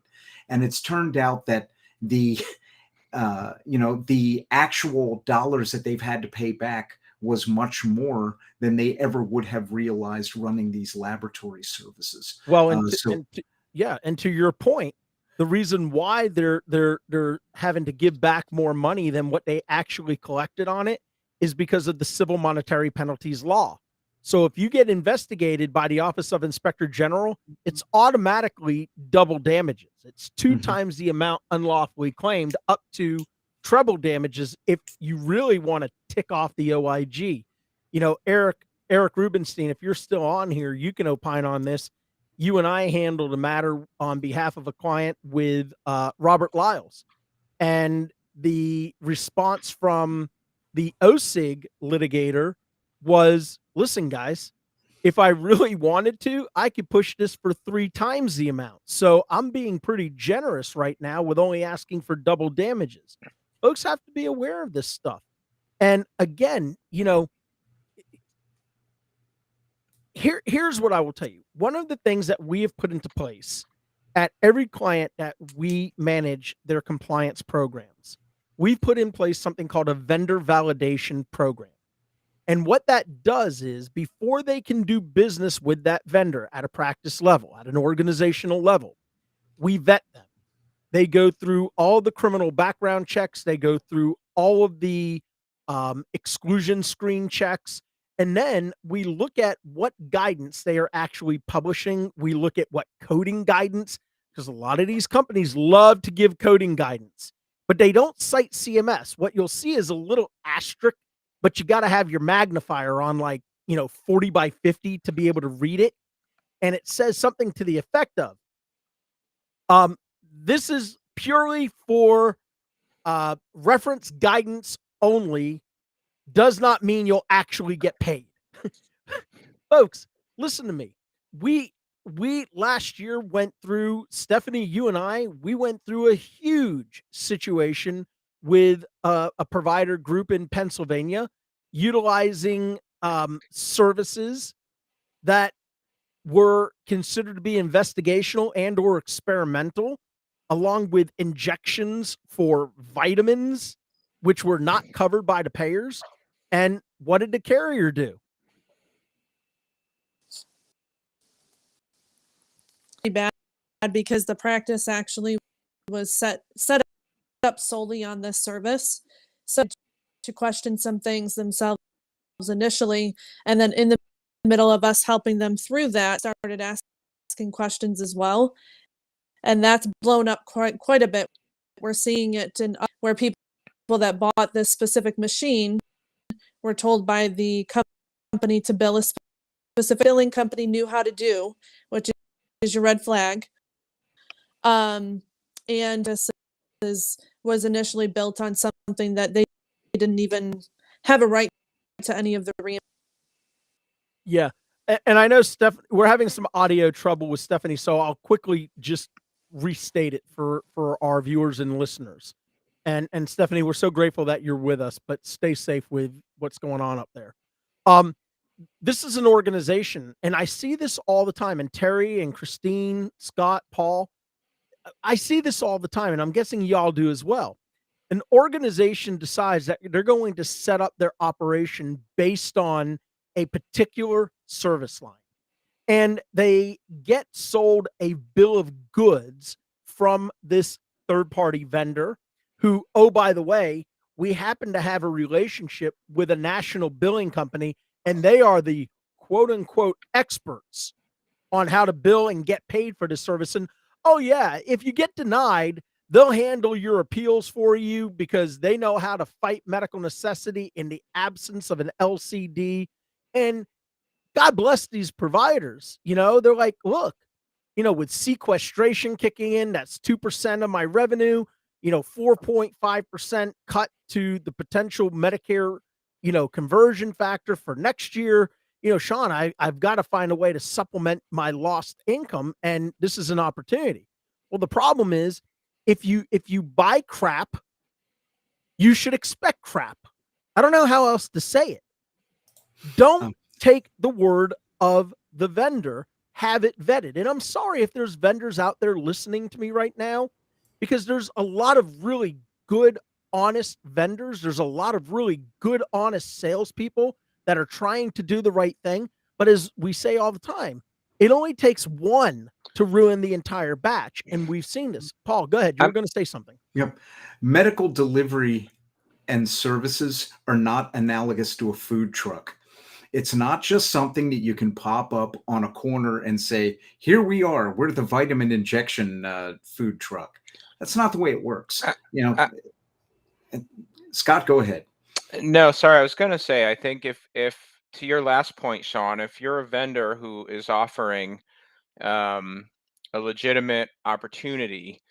And it's turned out that the actual dollars that they've had to pay back was much more than they ever would have realized running these laboratory services. Well, and to your point, the reason why they're having to give back more money than what they actually collected on it is because of the civil monetary penalties law. So if you get investigated by the Office of Inspector General, it's automatically double damages. It's 2 times the amount unlawfully claimed, up to treble damages if you really want to tick off the OIG. You know, Eric Rubenstein, if you're still on here, you can opine on this. You and I handled a matter on behalf of a client with Robert Lyles, and the response from the OSIG litigator was, listen, guys, if I really wanted to, I could push this for 3 times the amount. So I'm being pretty generous right now with only asking for double damages. Folks have to be aware of this stuff. And again, you know, here's what I will tell you. One of the things that we have put into place at every client that we manage their compliance programs, we've put in place something called a vendor validation program. And what that does is, before they can do business with that vendor at a practice level, at an organizational level, we vet them. They go through all the criminal background checks. They go through all of the exclusion screen checks. And then we look at what guidance they are actually publishing. We look at what coding guidance, because a lot of these companies love to give coding guidance, but they don't cite CMS. What you'll see is a little asterisk, but you got to have your magnifier on, like, 40 by 50 to be able to read it. And it says something to the effect of, this is purely for reference guidance only, does not mean you'll actually get paid. Folks, listen to me. We last year went through, Stephanie, you and I, we went through a huge situation with a provider group in Pennsylvania utilizing services that were considered to be investigational and or experimental, along with injections for vitamins, which were not covered by the payers. And what did the carrier do? Bad, because the practice actually was set up solely on this service, so to question some things themselves initially, and then in the middle of us helping them through that, started asking questions as well, and that's blown up quite a bit. We're seeing it in where people that bought this specific machine were told by the company to bill a specific billing company knew how to do, which is your red flag. And this was initially built on something that they didn't even have a right to any of the Yeah. And I know we're having some audio trouble with Stephanie, so I'll quickly just restate it for our viewers and listeners. And Stephanie, we're so grateful that you're with us, but stay safe with what's going on up there. This is an organization, and I see this all the time. And Terry and Christine, Scott, Paul, I see this all the time, and I'm guessing y'all do as well. An organization decides that they're going to set up their operation based on a particular service line, and they get sold a bill of goods from this third-party vendor who, oh, by the way, we happen to have a relationship with a national billing company, and they are the quote-unquote experts on how to bill and get paid for the service. And oh yeah, if you get denied, they'll handle your appeals for you because they know how to fight medical necessity in the absence of an LCD. And God bless these providers. They're like, look, with sequestration kicking in, that's 2% of my revenue, 4.5% cut to the potential Medicare, conversion factor for next year. Sean, I've got to find a way to supplement my lost income, and this is an opportunity. Well, the problem is if you buy crap, you should expect crap. I don't know how else to say it. Don't take the word of the vendor, have it vetted. And I'm sorry if there's vendors out there listening to me right now, because there's a lot of really good, honest vendors. There's a lot of really good, honest salespeople that are trying to do the right thing. But as we say all the time, it only takes one to ruin the entire batch. And we've seen this. Paul, go ahead. You were going to say something. Yep. Medical delivery and services are not analogous to a food truck. It's not just something that you can pop up on a corner and say, here we are, we're the vitamin injection food truck. That's not the way it works. Scott, go ahead. No, sorry. I was going to say, I think if to your last point, Sean, if you're a vendor who is offering a legitimate opportunity,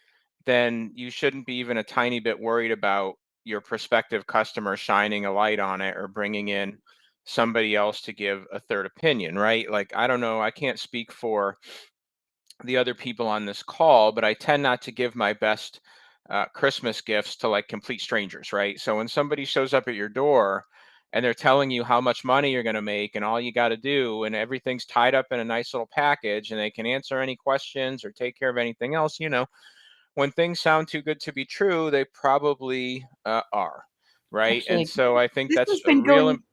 then you shouldn't be even a tiny bit worried about your prospective customer shining a light on it or bringing in somebody else to give a third opinion, right? Like, I don't know, I can't speak for the other people on this call, but I tend not to give my best Christmas gifts to like complete strangers, right? So when somebody shows up at your door and they're telling you how much money you're going to make and all you got to do, and everything's tied up in a nice little package, and they can answer any questions or take care of anything else, when things sound too good to be true, they probably are, right? Actually, and so I think This that's has a been real. going.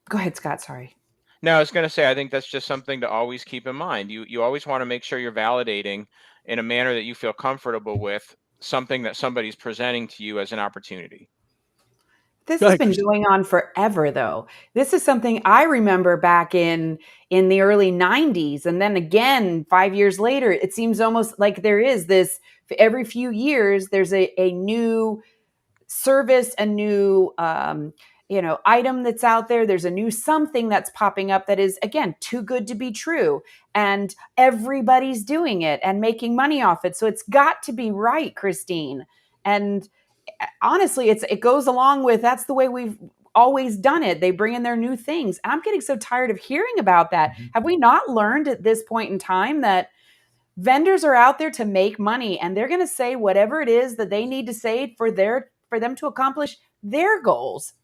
Go ahead, Scott. Sorry. No, I was going to say, I think that's just something to always keep in mind. You always want to make sure you're validating in a manner that you feel comfortable with something that somebody's presenting to you as an opportunity. This Go has ahead, been Christine. going on forever, though. This is something I remember back in the early 90s. And then again, 5 years later, it seems almost like there is this, every few years, there's a new service, a new item that's out there. There's a new something that's popping up that is, again, too good to be true. And everybody's doing it and making money off it. So it's got to be right, Christine. And honestly, it goes along with, that's the way we've always done it. They bring in their new things. I'm getting so tired of hearing about that. Mm-hmm. Have we not learned at this point in time that vendors are out there to make money, and they're going to say whatever it is that they need to say for them to accomplish their goals?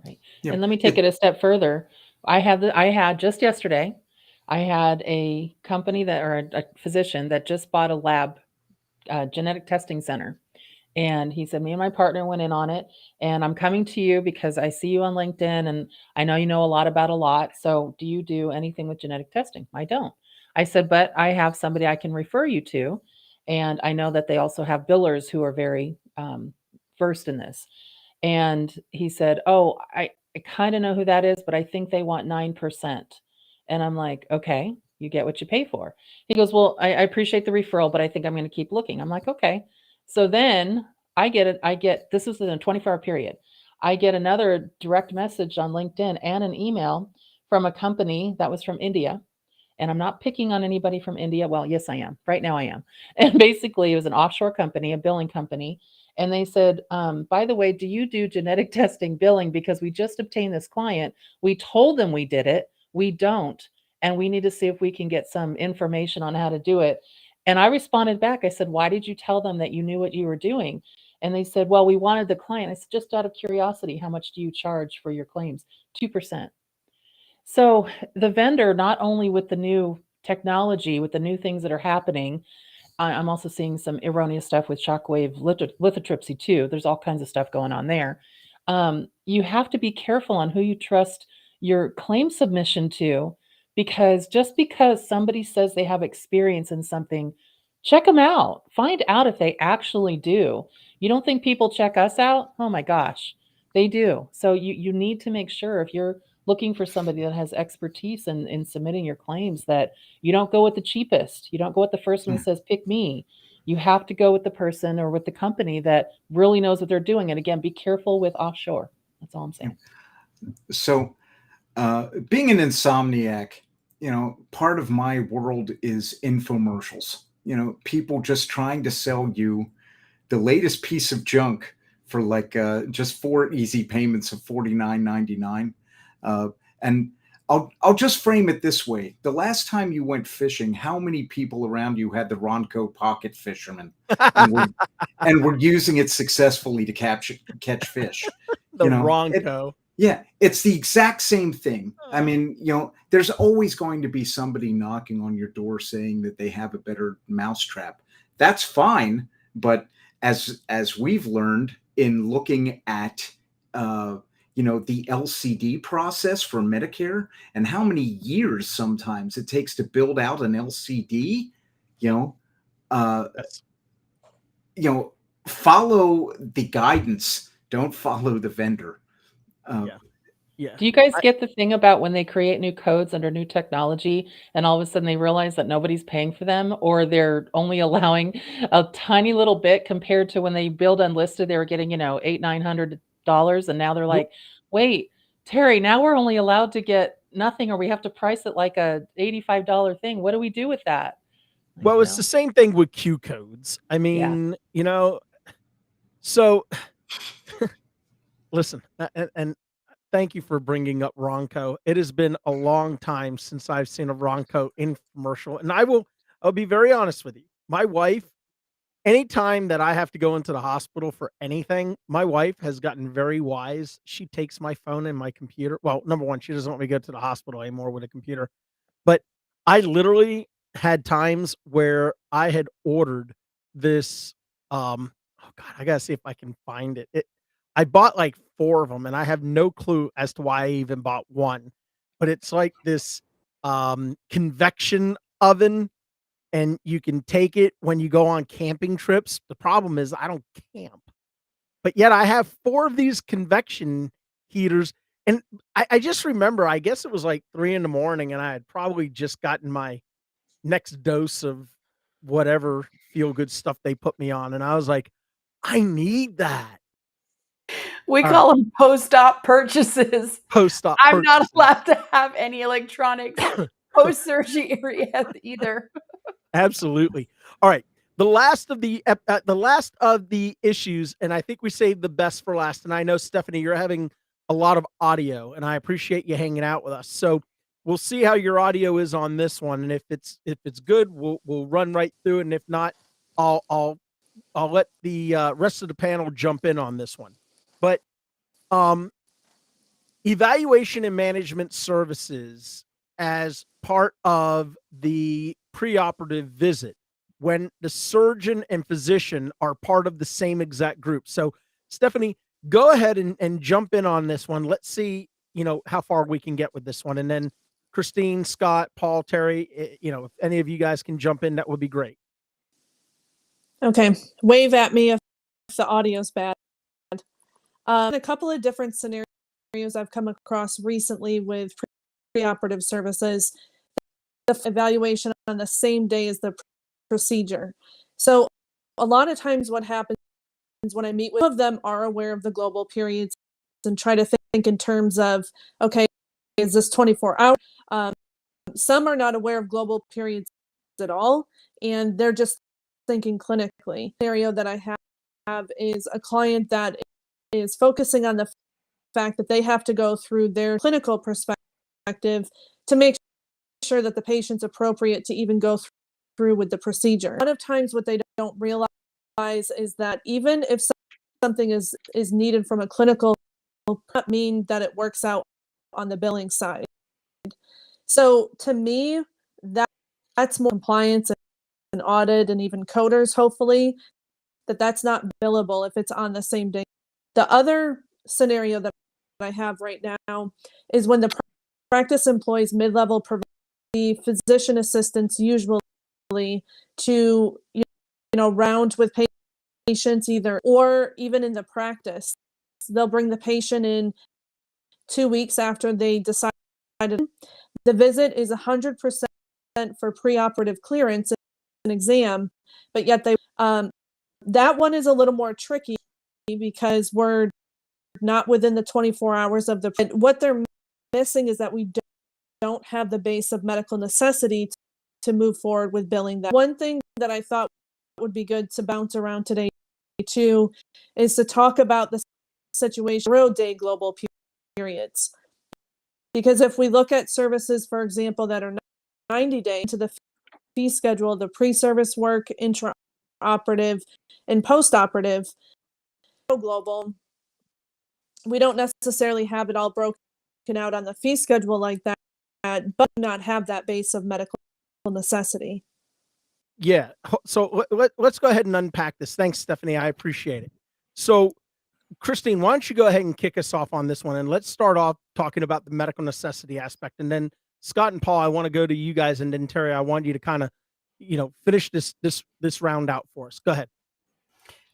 Right. Yep. And let me take it a step further. I had just yesterday, I had a company or a physician that just bought a lab, genetic testing center. And he said, me and my partner went in on it, and I'm coming to you because I see you on LinkedIn and I know you know a lot about a lot. So do you do anything with genetic testing? I don't. I said, but I have somebody I can refer you to. And I know that they also have billers who are very versed in this. And he said, oh, I kind of know who that is, but I think they want 9%. And I'm like, okay, you get what you pay for. He goes, well, I appreciate the referral, but I think I'm going to keep looking. I'm like, okay. So then I get, this was in a 24-hour period. I get another direct message on LinkedIn and an email from a company that was from India. And I'm not picking on anybody from India. Well, yes, I am. Right now I am. And basically it was an offshore company, a billing company. And they said, by the way, do you do genetic testing billing? Because we just obtained this client. We told them we did it. We don't. And we need to see if we can get some information on how to do it. And I responded back. I said, why did you tell them that you knew what you were doing? And they said, well, we wanted the client. I said, just out of curiosity, how much do you charge for your claims? 2%. So the vendor, not only with the new technology, with the new things that are happening, I'm also seeing some erroneous stuff with shockwave lithotripsy too. There's all kinds of stuff going on there. You have to be careful on who you trust your claim submission to, because just because somebody says they have experience in something, check them out. Find out if they actually do. You don't think people check us out? Oh my gosh, they do. So you need to make sure, if you're looking for somebody that has expertise in submitting your claims, that you don't go with the cheapest. You don't go with the first one that says, pick me. You have to go with the person or with the company that really knows what they're doing. And again, be careful with offshore. That's all I'm saying. So being an insomniac, part of my world is infomercials. People just trying to sell you the latest piece of junk for like just 4 easy payments of $49.99. And I'll just frame it this way. The last time you went fishing, how many people around you had the Ronco pocket fisherman and were using it successfully to catch fish? The Ronco. Yeah, it's the exact same thing. I Oh. mean, there's always going to be somebody knocking on your door saying that they have a better mousetrap. That's fine, but as we've learned in looking at the LCD process for Medicare and how many years sometimes it takes to build out an LCD, Yes. follow the guidance, don't follow the vendor. Yeah. Do you guys get the thing about when they create new codes under new technology and all of a sudden they realize that nobody's paying for them, or they're only allowing a tiny little bit compared to when they build unlisted, they were getting, $800-900, and now they're like, wait, Terry, now we're only allowed to get nothing, or we have to price it like a $85 thing. What do we do with that? Well, it's the same thing with Q codes. I mean, so listen, and thank you for bringing up Ronco. It has been a long time since I've seen a Ronco infomercial, and I'll be very honest with you. My wife, anytime that I have to go into the hospital for anything, my wife has gotten very wise. She takes my phone and my computer. Well, number one, she doesn't want me to go to the hospital anymore with a computer, but I literally had times where I had ordered this. Oh God, I gotta see if I can find it. I bought like 4 of them, and I have no clue as to why I even bought one. But it's like this convection oven, and you can take it when you go on camping trips. The problem is I don't camp, but yet I have 4 of these convection heaters. And I just remember, I guess it was like 3 in the morning, and I had probably just gotten my next dose of whatever feel good stuff they put me on. And I was like, I need that. We call them post-op purchases. Post-op I'm not purchases. allowed to have any electronics post-surgery either. Absolutely. All right. The last of the issues, and I think we saved the best for last. And I know, Stephanie, you're having a lot of audio, and I appreciate you hanging out with us. So we'll see how your audio is on this one, and if it's good, we'll run right through it. And if not, I'll let the rest of the panel jump in on this one. But evaluation and management services as part of the preoperative visit, when the surgeon and physician are part of the same exact group. So, Stephanie, go ahead and jump in on this one. Let's see, how far we can get with this one. And then Christine, Scott, Paul, Terry, if any of you guys can jump in, that would be great. Okay. Wave at me if the audio's bad. A couple of different scenarios I've come across recently with preoperative services, the evaluation on the same day as the procedure. So a lot of times what happens when I meet with them, them are aware of the global periods and try to think in terms of, okay, is this 24 hours? Some are not aware of global periods at all, and they're just thinking clinically. The scenario that I have is a client that is focusing on the fact that they have to go through their clinical perspective to make sure that the patient's appropriate to even go through with the procedure. A lot of times what they don't realize is that even if something is needed from a clinical, does not mean that it works out on the billing side. So to me, that's more compliance and audit and even coders, hopefully, that's not billable if it's on the same day. The other scenario that I have right now is when the practice employs mid-level physician assistants, usually to round with patients either, or even in the practice, they'll bring the patient in 2 weeks after they decided. The visit is 100% for preoperative clearance and exam, but yet that one is a little more tricky because we're not within the 24 hours of what they're missing is that we don't have the base of medical necessity to move forward with billing that. One thing that I thought would be good to bounce around today too is to talk about the situation 0 day global periods. Because if we look at services, for example, that are 90 days to the fee schedule, the pre-service work, intra-operative, and post-operative, global, we don't necessarily have it all broken out on the fee schedule like that, but not have that base of medical necessity. Yeah. So let's go ahead and unpack this. Thanks, Stephanie. I appreciate it. So, Christine, why don't you go ahead and kick us off on this one, and let's start off talking about the medical necessity aspect, and then Scott and Paul, I want to go to you guys, and then Terry, I want you to kind of, finish this round out for us. Go ahead.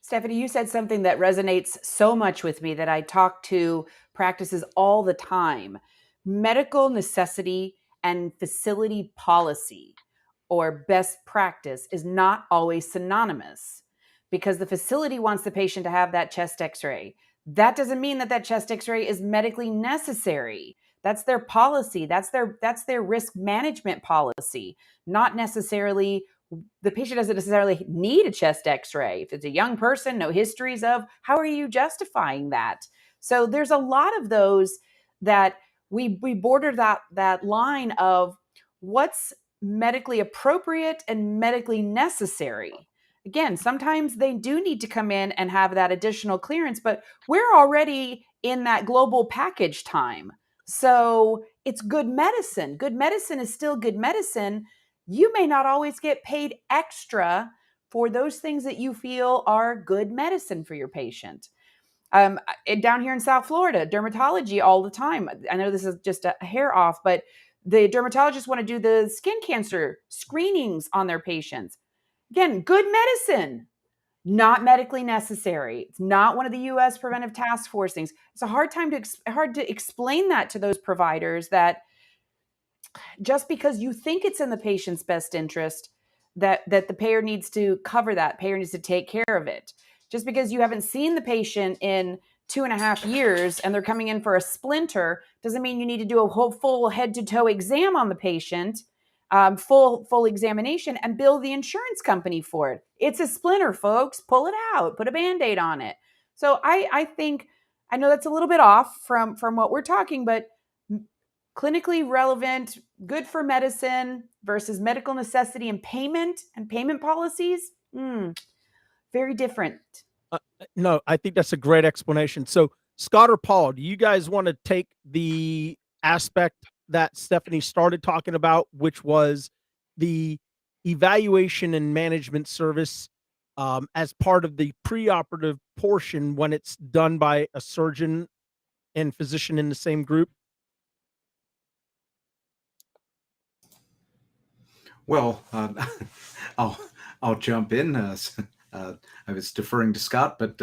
Stephanie, you said something that resonates so much with me that I talk to practices all the time. Medical necessity and facility policy or best practice is not always synonymous, because the facility wants the patient to have that chest x-ray. That doesn't mean that chest x-ray is medically necessary. That's their policy. That's their risk management policy, not necessarily. The patient doesn't necessarily need a chest x-ray. If it's a young person, no histories of, how are you justifying that? So there's a lot of those that we border that line of what's medically appropriate and medically necessary. Again, sometimes they do need to come in and have that additional clearance, but we're already in that global package time. So it's good medicine. Good medicine is still good medicine. You may not always get paid extra for those things that you feel are good medicine for your patient. Down here in South Florida, dermatology all the time. I know this is just a hair off, but the dermatologists want to do the skin cancer screenings on their patients. Again, good medicine, not medically necessary. It's not one of the U.S. Preventive Task Force things. It's a hard to explain that to those providers, that just because you think it's in the patient's best interest, that the payer needs to cover that, payer needs to take care of it. Just because you haven't seen the patient in 2.5 years and they're coming in for a splinter doesn't mean you need to do a whole full head-to-toe exam on the patient, full examination, and bill the insurance company for it. It's a splinter, folks. Pull it out. Put a Band-Aid on it. So I think, I know that's a little bit off from what we're talking, but clinically relevant, good for medicine versus medical necessity and payment policies, very different. No, I think that's a great explanation. So, Scott or Paul, do you guys want to take the aspect that Stephanie started talking about, which was the evaluation and management service as part of the preoperative portion when it's done by a surgeon and physician in the same group? Well, I'll jump in. I was deferring to Scott, but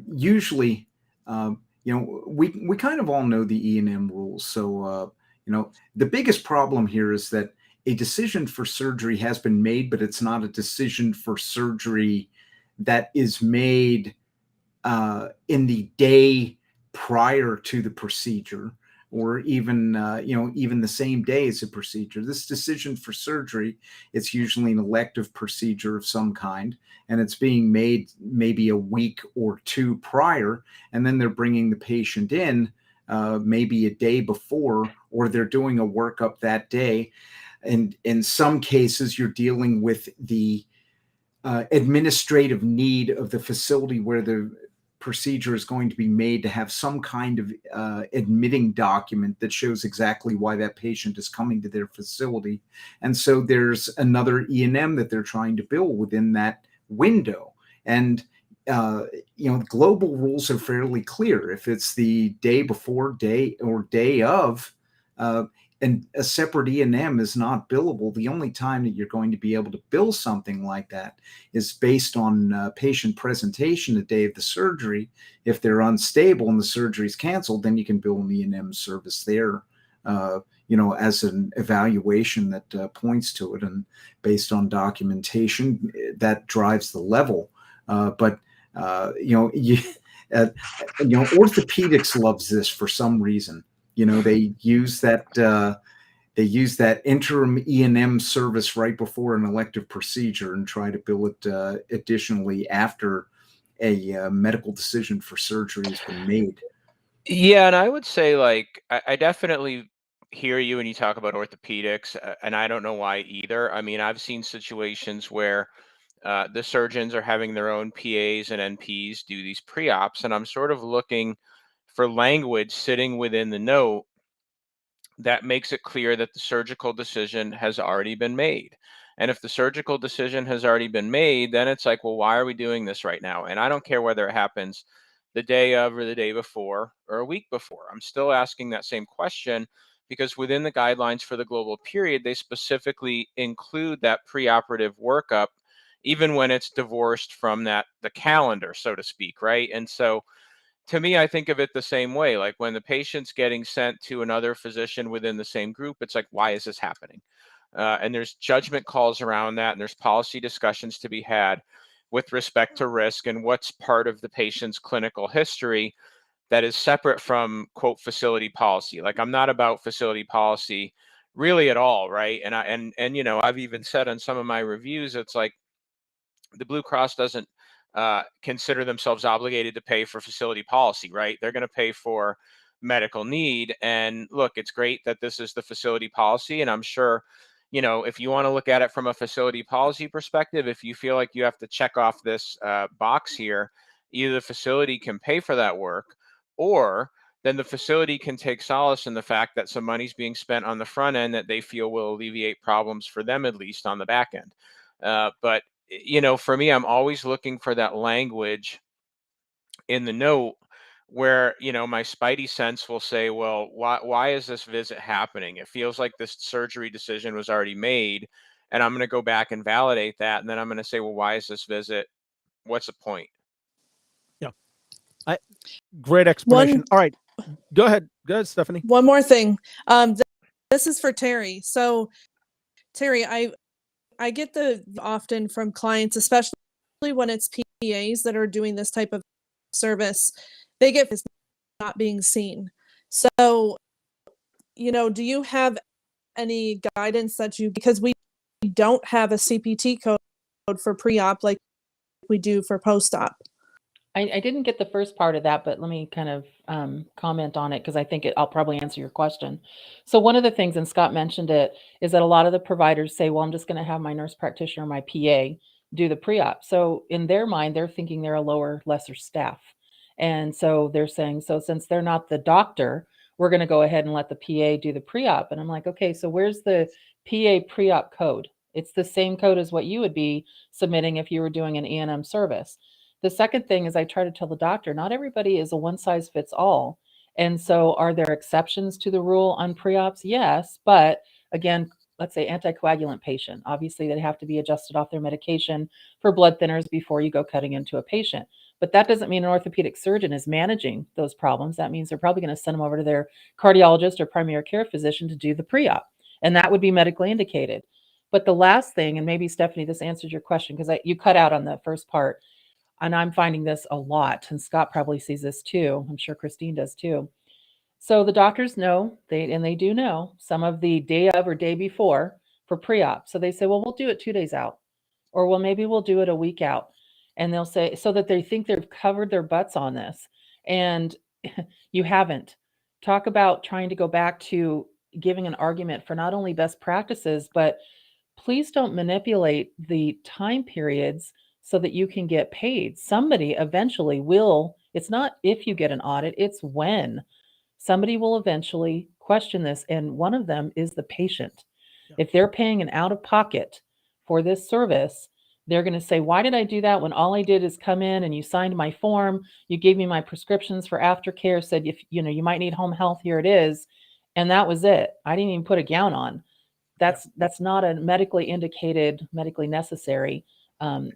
usually, we kind of all know the E&M rules. So, the biggest problem here is that a decision for surgery has been made, but it's not a decision for surgery that is made in the day prior to the procedure, or even the same day as a procedure. This decision for surgery, it's usually an elective procedure of some kind, and it's being made maybe a week or two prior, and then they're bringing the patient in maybe a day before, or they're doing a workup that day. And in some cases, you're dealing with the administrative need of the facility where the procedure is going to be made to have some kind of admitting document that shows exactly why that patient is coming to their facility. And so there's another E&M that they're trying to bill within that window. And global rules are fairly clear. If it's the day before, day of, and a separate E&M is not billable, the only time that you're going to be able to bill something like that is based on patient presentation the day of the surgery. If they're unstable and the surgery is canceled, then you can bill an E&M service there, as an evaluation that points to it, and based on documentation that drives the level. Orthopedics loves this for some reason. They use that interim E&M service right before an elective procedure and try to bill it additionally after a medical decision for surgery has been made. Yeah, and I would say, I definitely hear you when you talk about orthopedics, and I don't know why either. I mean, I've seen situations where the surgeons are having their own PAs and NPs do these pre-ops, and I'm sort of looking for language sitting within the note that makes it clear that the surgical decision has already been made. And if the surgical decision has already been made, then it's like, well, why are we doing this right now? And I don't care whether it happens the day of or the day before or a week before. I'm still asking that same question because within the guidelines for the global period, they specifically include that preoperative workup, even when it's divorced from the calendar, so to speak, right? And so to me, I think of it the same way. Like when the patient's getting sent to another physician within the same group, it's like, why is this happening? And there's judgment calls around that, and there's policy discussions to be had with respect to risk and what's part of the patient's clinical history that is separate from, quote, facility policy. Like I'm not about facility policy really at all, right? And you know, I've even said on some of my reviews, it's like the Blue Cross doesn't consider themselves obligated to pay for facility policy, right? They're going to pay for medical need. And look, it's great that this is the facility policy. And I'm sure, you know, if you want to look at it from a facility policy perspective, if you feel like you have to check off this box here, either the facility can pay for that work, or then the facility can take solace in the fact that some money's being spent on the front end that they feel will alleviate problems for them, at least on the back end. But you know, for me, I'm always looking for that language in the note where, you know, my spidey sense will say, well, why is this visit happening? It feels like this surgery decision was already made, and I'm going to go back and validate that. And then I'm going to say, well, why is this visit? What's the point? Yeah. Great explanation. All right. Go ahead, Stephanie. One more thing. This is for Terry. So Terry, I get the often from clients, especially when it's PAs that are doing this type of service, they get this not being seen. So, you know, do you have any guidance that because we don't have a CPT code for pre-op like we do for post-op? I didn't get the first part of that, but let me kind of comment on it because I think I'll probably answer your question. So one of the things, and Scott mentioned it, is that a lot of the providers say, well, I'm just going to have my nurse practitioner, my PA, do the pre-op. So in their mind, they're thinking they're a lesser staff. And so they're saying, so since they're not the doctor, we're going to go ahead and let the PA do the pre-op. And I'm like, okay, so where's the PA pre-op code? It's the same code as what you would be submitting if you were doing an E&M service. The second thing is I try to tell the doctor, not everybody is a one size fits all. And so are there exceptions to the rule on pre-ops? Yes. But again, let's say anticoagulant patient, obviously they have to be adjusted off their medication for blood thinners before you go cutting into a patient. But that doesn't mean an orthopedic surgeon is managing those problems. That means they're probably going to send them over to their cardiologist or primary care physician to do the pre-op. And that would be medically indicated. But the last thing, and maybe Stephanie, this answers your question because you cut out on the first part. And I'm finding this a lot, and Scott probably sees this too. I'm sure Christine does too. So the doctors know, they do know some of the day of or day before for pre-op. So they say, well, we'll do it 2 days out, or well, maybe we'll do it a week out. And they'll say, so that they think they've covered their butts on this. And you haven't. Talk about trying to go back to giving an argument for not only best practices, but please don't manipulate the time periods so that you can get paid. Somebody eventually will, it's not if you get an audit, it's when. Somebody will eventually question this, and one of them is the patient. Yeah. If they're paying an out-of-pocket for this service, they're going to say, why did I do that when all I did is come in and you signed my form, you gave me my prescriptions for aftercare, said, if you know, you might need home health, here it is. And that was it. I didn't even put a gown on. That's not a medically indicated, medically necessary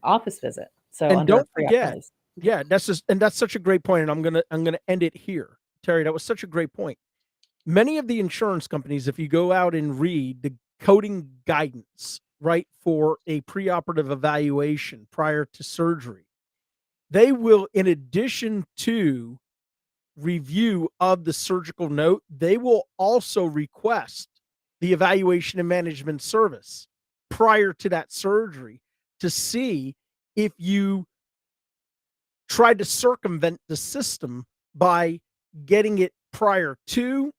office visit. So And under don't a pre-op forget, policy. yeah, that's such a great point, and I'm gonna end it here, Terry. That was such a great point. Many of the insurance companies, if you go out and read the coding guidance, right, for a preoperative evaluation prior to surgery, they will, in addition to review of the surgical note, they will also request the evaluation and management service prior to that surgery to see if you tried to circumvent the system by getting it prior to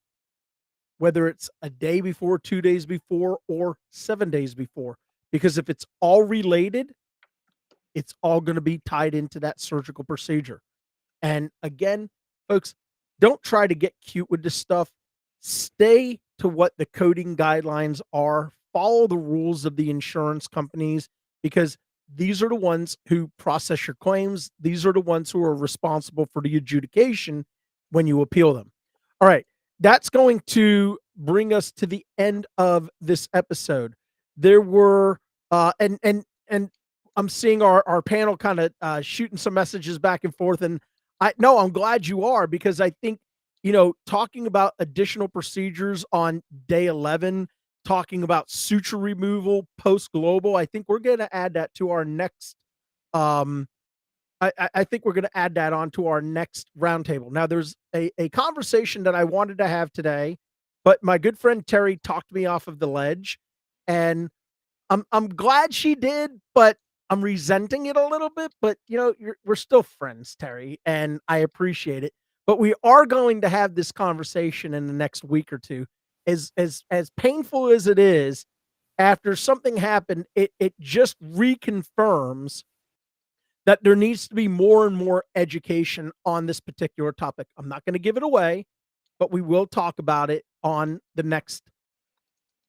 whether it's a day before, 2 days before, or 7 days before. Because if it's all related, it's all going to be tied into that surgical procedure. And again, folks, don't try to get cute with this stuff. Stay to what the coding guidelines are. Follow the rules of the insurance companies, because these are the ones who process your claims. These are the ones who are responsible for the adjudication when you appeal them. All right. That's going to bring us to the end of this episode. There were, and I'm seeing our panel kind of shooting some messages back and forth. And I'm glad you are, because I think, talking about additional procedures on day 11, talking about suture removal post global, I think we're going to add that to our next, I think we're going to add that on to our next roundtable. Now, there's a conversation that I wanted to have today, but my good friend Terry talked me off of the ledge, and I'm glad she did, but I'm resenting it a little bit. But we're still friends, Terry, and I appreciate it. But we are going to have this conversation in the next week or two. As painful as it is, after something happened, it just reconfirms that there needs to be more and more education on this particular topic. I'm not going to give it away, but we will talk about it on the next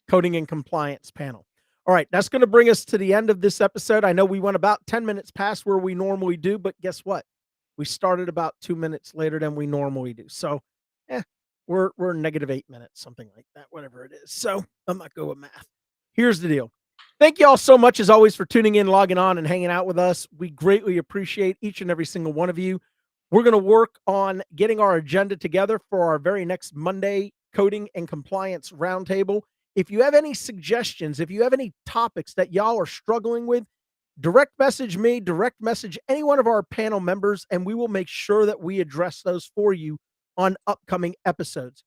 Coding and Compliance panel. All right, that's going to bring us to the end of this episode. I know we went about 10 minutes past where we normally do, but guess what? We started about 2 minutes later than we normally do. So, we're -8 minutes, something like that, whatever it is. So, I'm not good with math. Here's the deal. Thank you all so much, as always, for tuning in, logging on, and hanging out with us. We greatly appreciate each and every single one of you. We're going to work on getting our agenda together for our very next Monday Coding and Compliance Roundtable. If you have any suggestions, if you have any topics that y'all are struggling with, direct message me, direct message any one of our panel members, and we will make sure that we address those for you on upcoming episodes.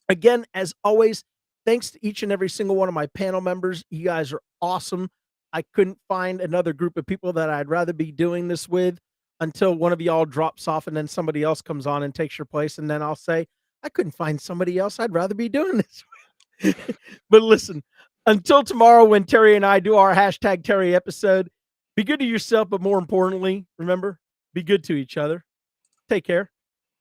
Again, as always, thanks to each and every single one of my panel members. You guys are awesome. I couldn't find another group of people that I'd rather be doing this with until one of y'all drops off and then somebody else comes on and takes your place. And then I'll say, I couldn't find somebody else I'd rather be doing this with. But listen, until tomorrow when Terry and I do our #Terry episode, be good to yourself, but more importantly, remember, be good to each other. Take care.